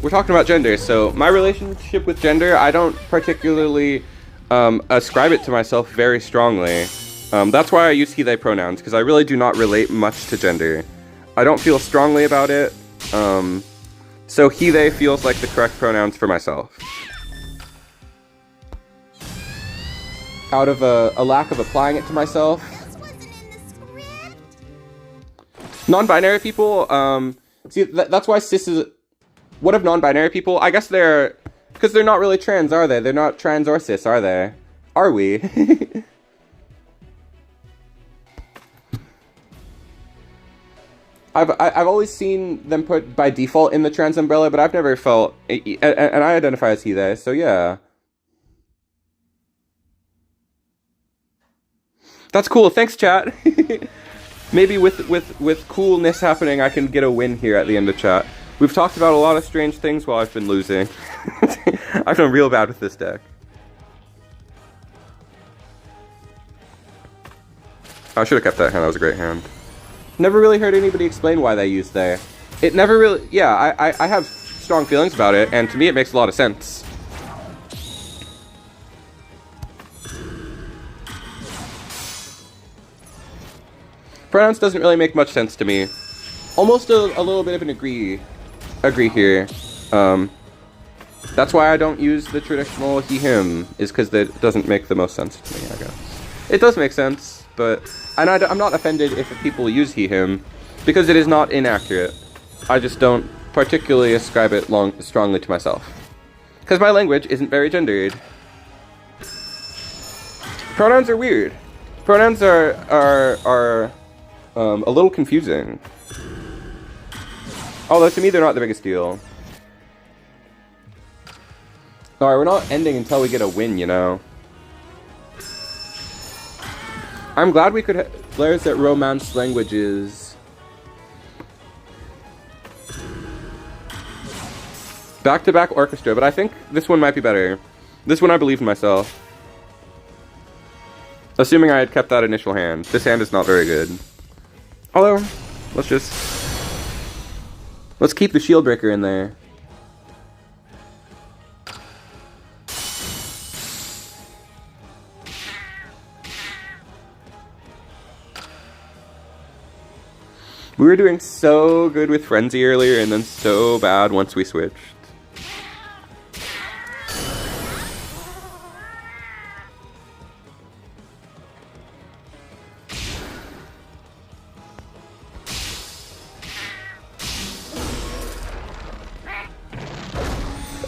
we're talking about gender, so my relationship with gender, I don't particularly ascribe it to myself very strongly. That's why I use he/they pronouns, because I really do not relate much to gender. I don't feel strongly about it. So he/they feels like the correct pronouns for myself. Out of a lack of applying it to myself. This wasn't in the script. Non-binary people, see, that's why cis is... What of non-binary people? I guess they're... Because they're not really trans, are they? They're not trans or cis, are they? Are we? I've always seen them put by default in the trans umbrella, but I've never felt... And I identify as he/they, so yeah. That's cool. Thanks, chat. Maybe with coolness happening, I can get a win here at the end of chat. We've talked about a lot of strange things while I've been losing. I've done real bad with this deck. I should have kept that hand. That was a great hand. Never really heard anybody explain why they use they. It never really... Yeah, I have strong feelings about it, and to me it makes a lot of sense. Pronouns doesn't really make much sense to me. Almost a little bit of an agree here. That's why I don't use the traditional he/him, is because that doesn't make the most sense to me, I guess. It does make sense, but... And I'm not offended if people use he/him, because it is not inaccurate. I just don't particularly ascribe it strongly to myself. Because my language isn't very gendered. Pronouns are weird. Pronouns are a little confusing. Although to me they're not the biggest deal. Alright, we're not ending until we get a win, you know. I'm glad we could have players that romance languages. Back-to-back orchestra, but I think this one might be better. This one I believe in myself. Assuming I had kept that initial hand. This hand is not very good. Although, let's keep the shield breaker in there. We were doing so good with Frenzy earlier, and then so bad once we switched.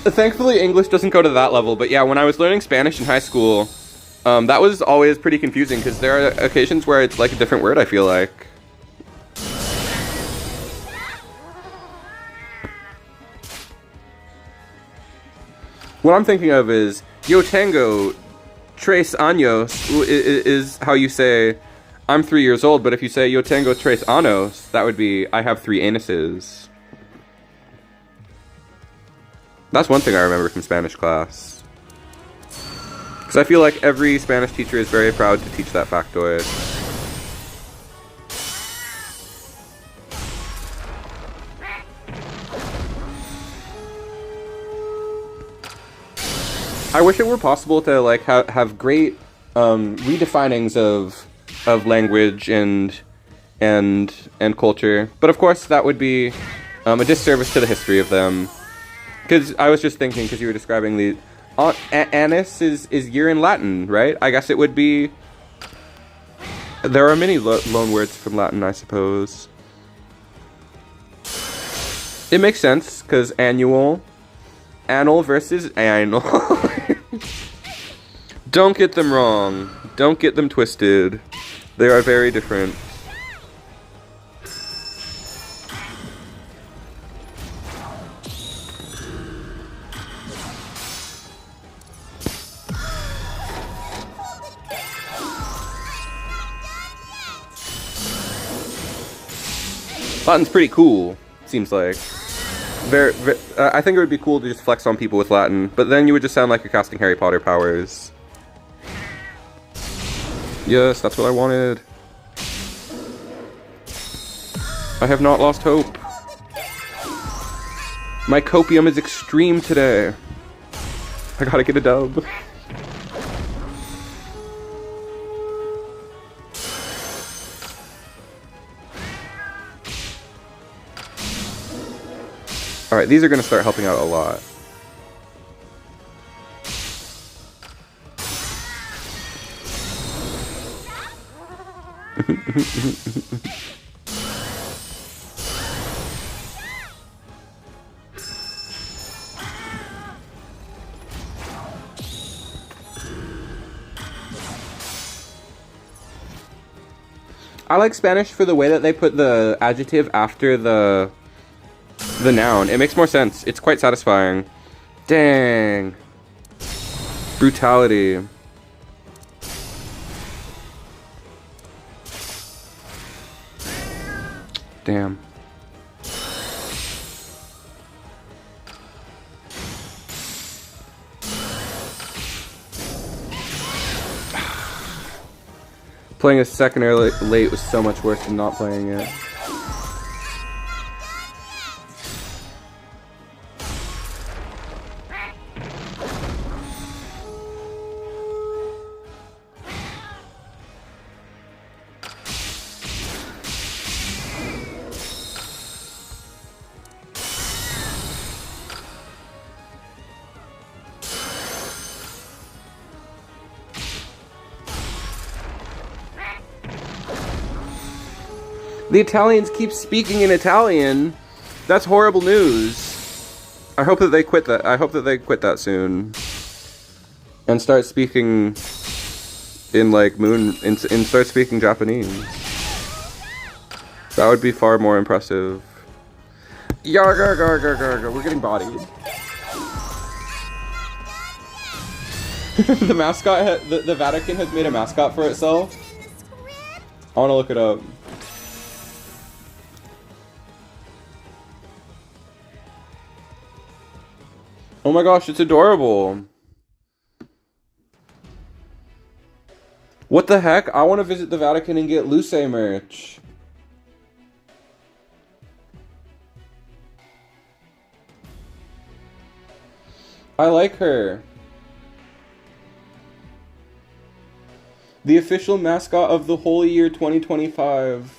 Thankfully, English doesn't go to that level, but yeah, when I was learning Spanish in high school, that was always pretty confusing, because there are occasions where it's like a different word, I feel like. What I'm thinking of is, yo tengo 3 años is how you say, I'm 3 years old, but if you say yo tengo 3 años, that would be, I have 3 anuses. That's one thing I remember from Spanish class. Because I feel like every Spanish teacher is very proud to teach that factoid. I wish it were possible to like have great redefinings of language and culture, but of course that would be a disservice to the history of them. Because I was just thinking, because you were describing the anus is year in Latin, right? I guess it would be. There are many loan words from Latin, I suppose. It makes sense because annual, anal versus anal. Don't get them wrong. Don't get them twisted. They are very different. Latin's pretty cool, seems like. I think it would be cool to just flex on people with Latin, but then you would just sound like you're casting Harry Potter powers. Yes, that's what I wanted. I have not lost hope. My copium is extreme today. I gotta get a dub. Alright, these are going to start helping out a lot. I like Spanish for the way that they put the adjective after the noun. It makes more sense. It's quite satisfying. Dang. Brutality. Damn. Playing a second late was so much worse than not playing it. The Italians keep speaking in Italian. That's horrible news. I hope that they quit that. I hope that they quit that soon. And start speaking in like and start speaking Japanese. That would be far more impressive. Yargar, gargar, gargar. We're getting bodied. The mascot, the Vatican has made a mascot for itself. I want to look it up. Oh my gosh, it's adorable. What the heck? I want to visit the Vatican and get Luce merch. I like her. The official mascot of the Holy Year 2025.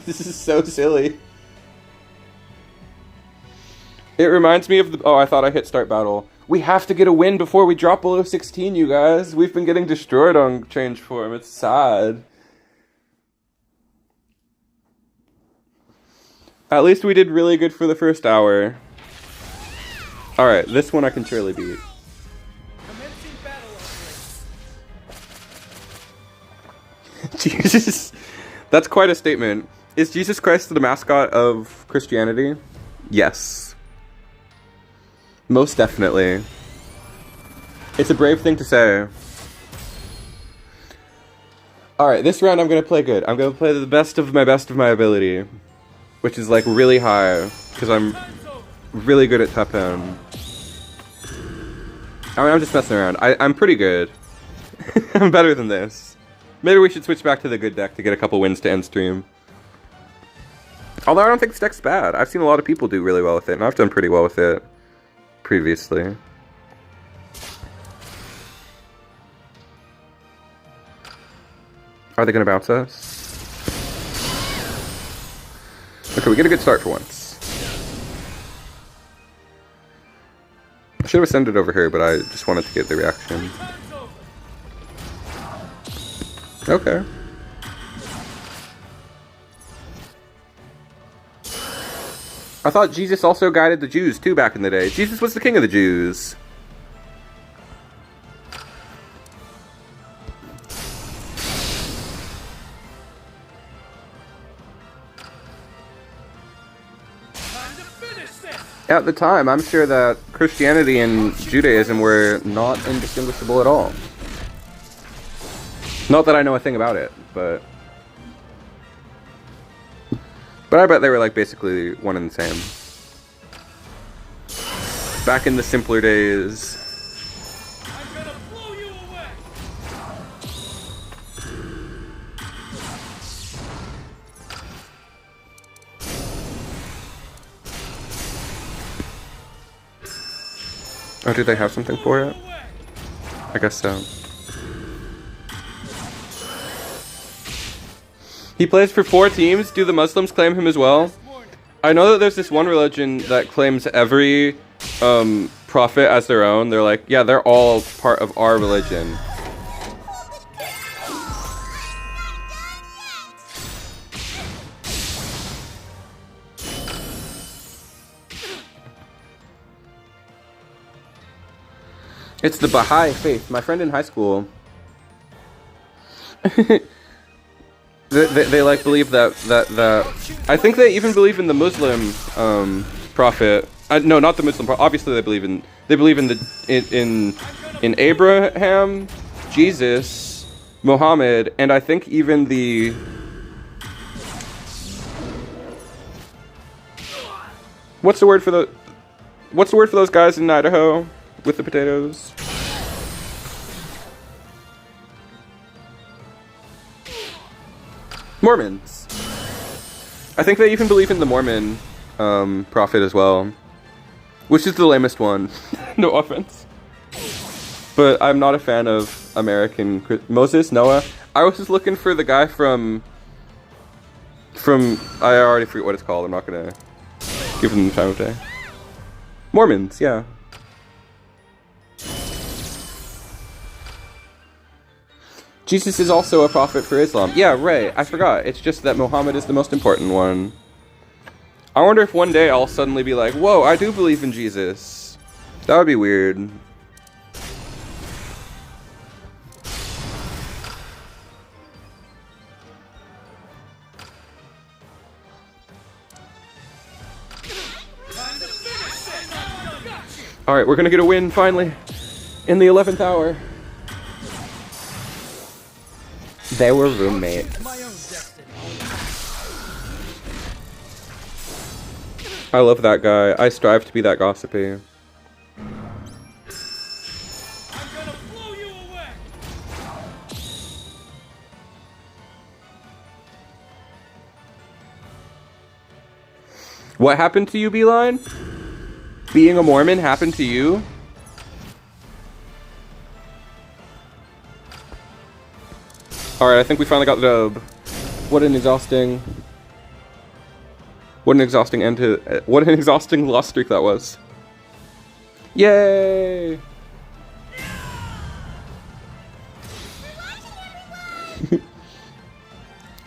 This is so silly. It reminds me of the... Oh, I thought I hit start battle. We have to get a win before we drop below 16, you guys. We've been getting destroyed on change form. It's sad. At least we did really good for the first hour. Alright, this one I can surely beat. Jesus. That's quite a statement. Is Jesus Christ the mascot of Christianity? Yes. Most definitely. It's a brave thing to say. Alright, this round I'm gonna play good. I'm gonna play the best of my ability. Which is like really high. Because I'm really good at Tepen. I mean, I'm just messing around. I'm pretty good. I'm better than this. Maybe we should switch back to the good deck to get a couple wins to end stream. Although I don't think this deck's bad. I've seen a lot of people do really well with it, and I've done pretty well with it previously. Are they going to bounce us? Okay, we get a good start for once. I should have ascended over here, but I just wanted to get the reaction. Okay. I thought Jesus also guided the Jews too back in the day. Jesus was the king of the Jews. At the time, I'm sure that Christianity and Judaism were not indistinguishable at all. Not that I know a thing about it, but I bet they were like basically one and the same. Back in the simpler days. I'm gonna blow you away. Oh, do they have something for it? I guess so. He plays for 4 teams. Do the Muslims claim him as well? I know that there's this one religion that claims every prophet as their own. They're like, yeah, they're all part of our religion. It's the Baha'i faith. My friend in high school. They like believe that I think they even believe in the Muslim prophet. No, not the Muslim prophet. Obviously, they believe in Abraham, Jesus, Muhammad, and I think even the what's the word for those guys in Idaho with the potatoes? Mormons. I think they even believe in the Mormon prophet as well. Which is the lamest one. No offense. But I'm not a fan of American... Moses? Noah? I was just looking for the guy from... I already forget what it's called. I'm not gonna give them the time of day. Mormons, yeah. Jesus is also a prophet for Islam. Yeah, right. I forgot. It's just that Muhammad is the most important one. I wonder if one day I'll suddenly be like, whoa, I do believe in Jesus. That would be weird. Alright, we're gonna get a win, finally. In the 11th hour. They were roommates. I love that guy. I strive to be that gossipy. I'm gonna blow you away. What happened to you, Beeline? Being a Mormon happened to you? Alright, I think we finally got the dub. What an exhausting end to... What an exhausting loss streak that was. Yay!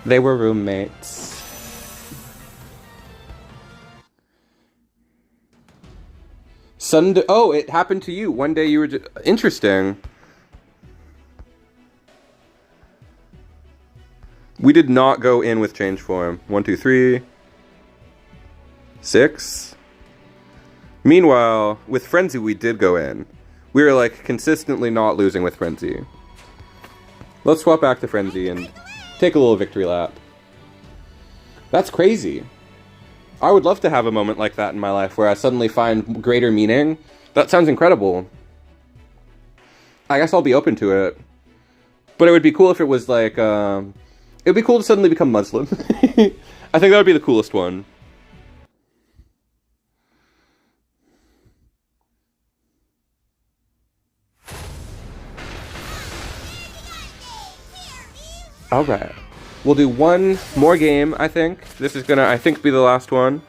They were roommates. Sunday. Oh, it happened to you. One day you were interesting. We did not go in with change form. 1, 2, 3, 6. Meanwhile, with Frenzy, we did go in. We were like consistently not losing with Frenzy. Let's swap back to Frenzy and take a little victory lap. That's crazy. I would love to have a moment like that in my life where I suddenly find greater meaning. That sounds incredible. I guess I'll be open to it. But it would be cool if it was like, it would be cool to suddenly become Muslim. I think that would be the coolest one. Alright. We'll do one more game, I think. This is gonna, I think, be the last one.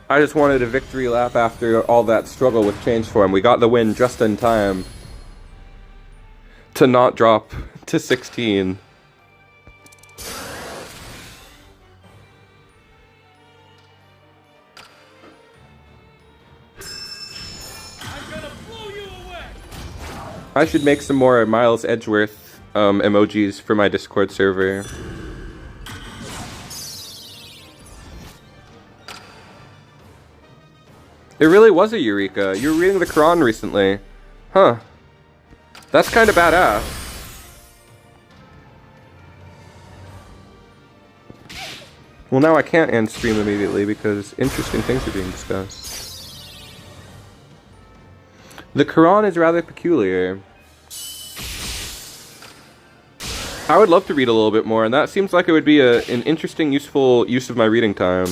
I just wanted a victory lap after all that struggle with change form. We got the win just in time to not drop to 16. I'm gonna blow you away. I should make some more Miles Edgeworth emojis for my Discord server. It really was a Eureka. You were reading the Quran recently. Huh. That's kind of badass. Well, now I can't end stream immediately because interesting things are being discussed. The Quran is rather peculiar. I would love to read a little bit more, and that seems like it would be an interesting, useful use of my reading time.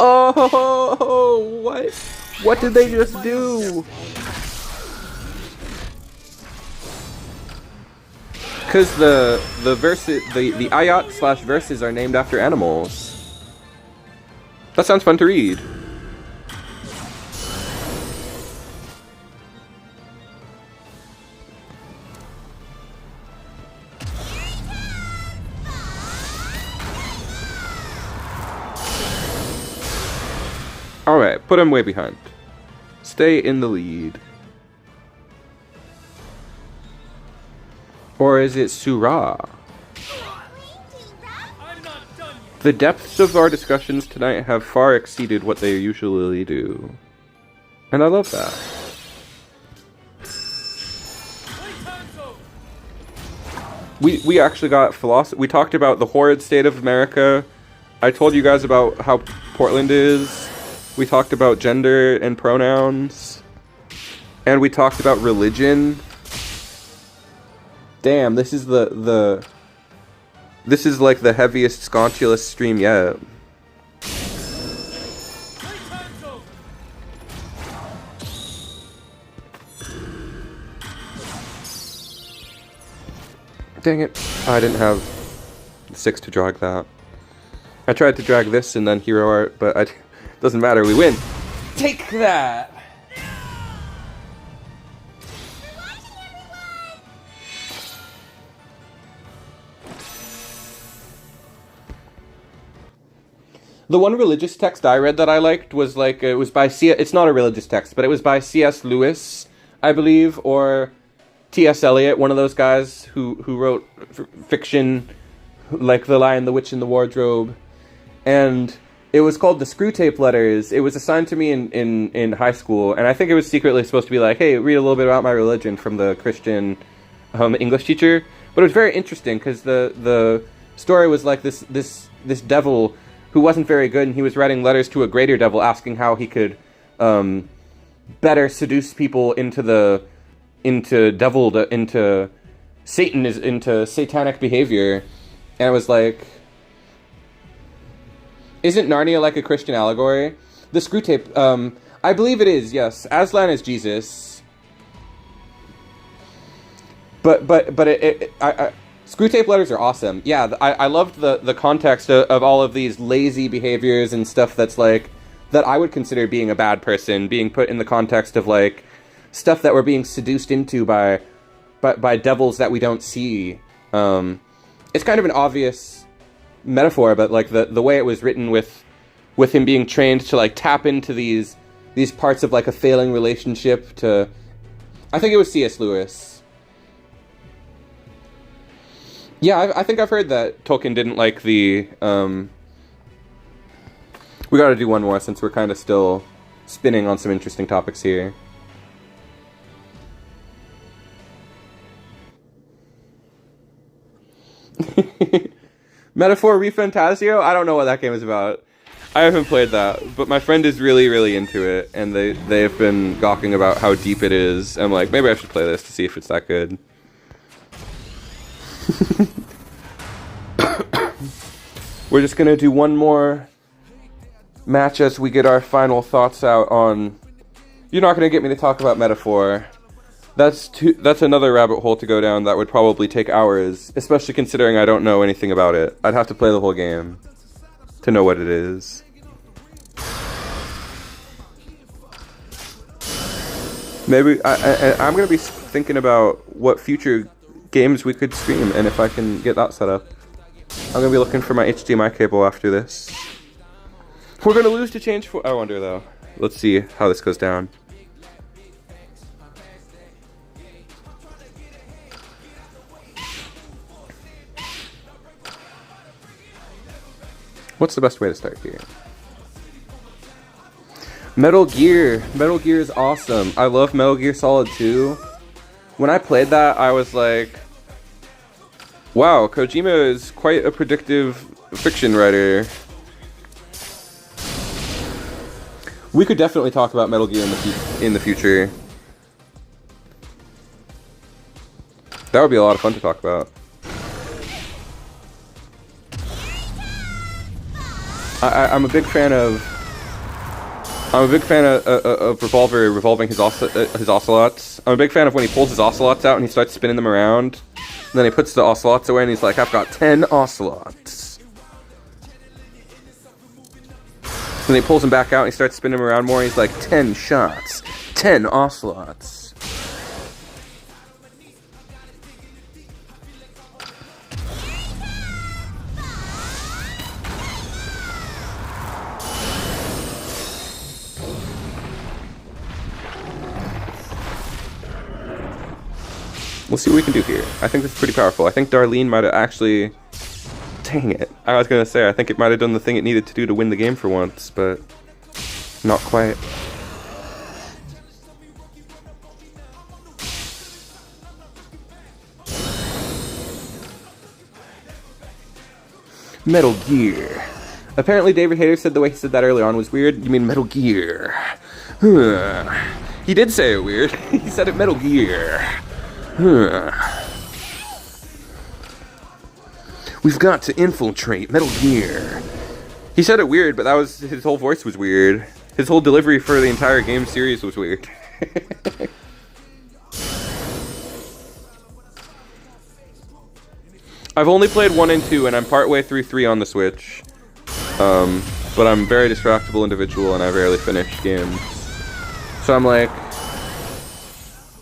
Oh, what? What did they just do? Because the verses, the ayat / verses are named after animals. That sounds fun to read. Alright, put him way behind. Stay in the lead. Or is it Surah? I'm not done yet. The depths of our discussions tonight have far exceeded what they usually do. And I love that. Playtime's over. We actually got philosophy. We talked about the horrid state of America. I told you guys about how Portland is. We talked about gender and pronouns. And we talked about religion. Damn, this is this is like the heaviest, sconchulous stream yet. Playtime's over. Dang it. I didn't have 6 to drag that. I tried to drag this and then hero art, but doesn't matter, we win. Take that! The one religious text I read that I liked was like, it was by it's not a religious text, but it was by C.S. Lewis, I believe, or T.S. Eliot, one of those guys who wrote fiction like The Lion, the Witch, and the Wardrobe. And it was called The Screwtape Letters. It was assigned to me in high school, and I think it was secretly supposed to be like, hey, read a little bit about my religion from the Christian English teacher. But it was very interesting because the story was like this devil who wasn't very good, and he was writing letters to a greater devil asking how he could better seduce people into satanic behavior. And it was like, isn't Narnia like a Christian allegory? The Screwtape, I believe it is, yes. Aslan is Jesus. But Screwtape letters are awesome. Yeah, I loved the context of all of these lazy behaviors and stuff that's like, that I would consider being a bad person, being put in the context of like, stuff that we're being seduced into by devils that we don't see. It's kind of an obvious metaphor, but like the way it was written with him being trained to like tap into these these parts of like a failing relationship to, I think it was C.S. Lewis. Yeah, I think I've heard that Tolkien didn't like the, we gotta do one more since we're kind of still spinning on some interesting topics here. Metaphor ReFantasio? I don't know what that game is about. I haven't played that, but my friend is really, really into it, and they've been gawking about how deep it is. I'm like, maybe I should play this to see if it's that good. We're just gonna do one more match as we get our final thoughts out on... You're not gonna get me to talk about Metaphor. That's another rabbit hole to go down that would probably take hours, especially considering I don't know anything about it. I'd have to play the whole game to know what it is. Maybe I'm gonna be thinking about what future games we could stream, and if I can get that set up. I'm gonna be looking for my HDMI cable after this. We're gonna lose to change for... I wonder though. Let's see how this goes down. What's the best way to start here? Metal Gear. Metal Gear is awesome. I love Metal Gear Solid 2. When I played that, I was like, wow, Kojima is quite a predictive fiction writer. We could definitely talk about Metal Gear in the future. That would be a lot of fun to talk about. I'm a big fan of Revolver revolving his ocelots. I'm a big fan of when he pulls his ocelots out and he starts spinning them around. And then he puts the ocelots away and he's like, I've got 10 ocelots. And then he pulls them back out and he starts spinning them around more and he's like, 10 shots, 10 ocelots. We'll see what we can do here. I think this is pretty powerful. I think Darlene might have actually... Dang it. I was going to say, I think it might have done the thing it needed to do to win the game for once, but... not quite. Metal Gear. Apparently David Hayter said the way he said that earlier on was weird. You mean Metal Gear. He did say it weird. He said it Metal Gear. We've got to infiltrate Metal Gear. He said it weird, but that was his whole voice was weird. His whole delivery for the entire game series was weird. I've only played 1 and 2, and I'm partway through 3 on the Switch. But I'm a very distractible individual, and I rarely finish games. So I'm like...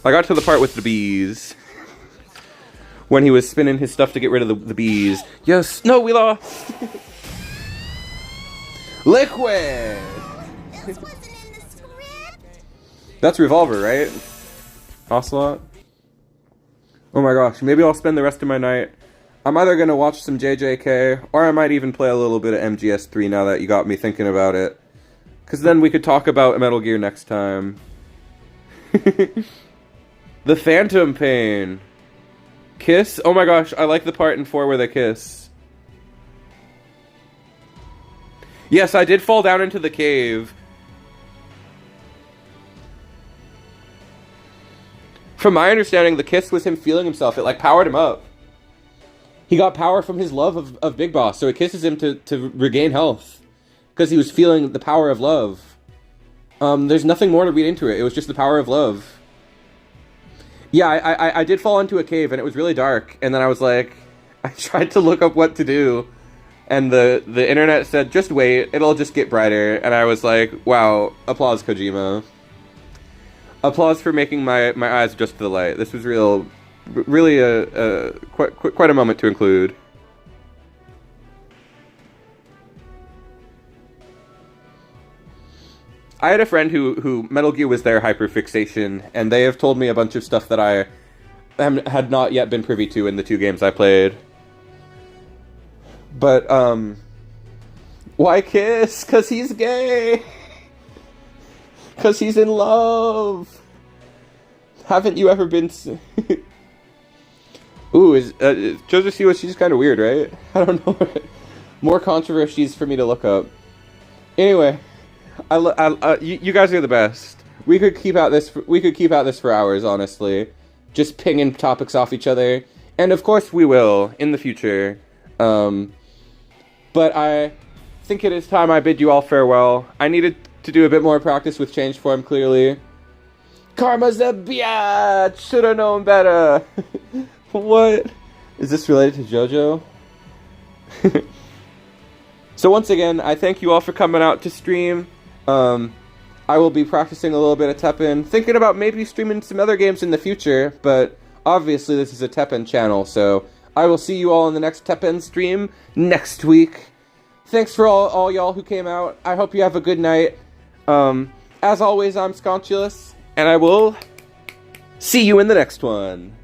I got to the part with the bees. When he was spinning his stuff to get rid of the bees. Yes! No, we lost! Liquid! This wasn't in the script. That's Revolver, right? Ocelot? Oh my gosh, maybe I'll spend the rest of my night... I'm either going to watch some JJK, or I might even play a little bit of MGS3 now that you got me thinking about it. Because then we could talk about Metal Gear next time. The Phantom Pain. Kiss? Oh my gosh, I like the part in 4 where they kiss. Yes, I did fall down into the cave. From my understanding, the kiss was him feeling himself. It like powered him up. He got power from his love of Big Boss, so it kisses him to regain health. Because he was feeling the power of love. There's nothing more to read into it. It was just the power of love. Yeah, I did fall into a cave, and it was really dark. And then I was like... I tried to look up what to do. And the internet said, just wait, it'll just get brighter. And I was like, wow, applause, Kojima. Applause for making my eyes adjust to the light. This was really quite a moment to include. I had a friend who Metal Gear was their hyperfixation, and they have told me a bunch of stuff that I had not yet been privy to in the 2 games I played. But, why kiss? 'Cause he's gay! 'Cause he's in love! Haven't you ever been... Ooh, Jojo Siwa, she's kind of weird, right? I don't know. More controversies for me to look up. Anyway, you guys are the best. We could keep out this for hours, honestly. Just pinging topics off each other. And of course we will, in the future. But I think it is time I bid you all farewell. I needed to do a bit more practice with change form, clearly. Karma's a biatch! Should've known better! What? Is this related to JoJo? So once again, I thank you all for coming out to stream. I will be practicing a little bit of Teppen. Thinking about maybe streaming some other games in the future, but obviously this is a Teppen channel, so I will see you all in the next Teppen stream next week. Thanks for all y'all who came out. I hope you have a good night. As always, I'm Sconchulous, and I will see you in the next one.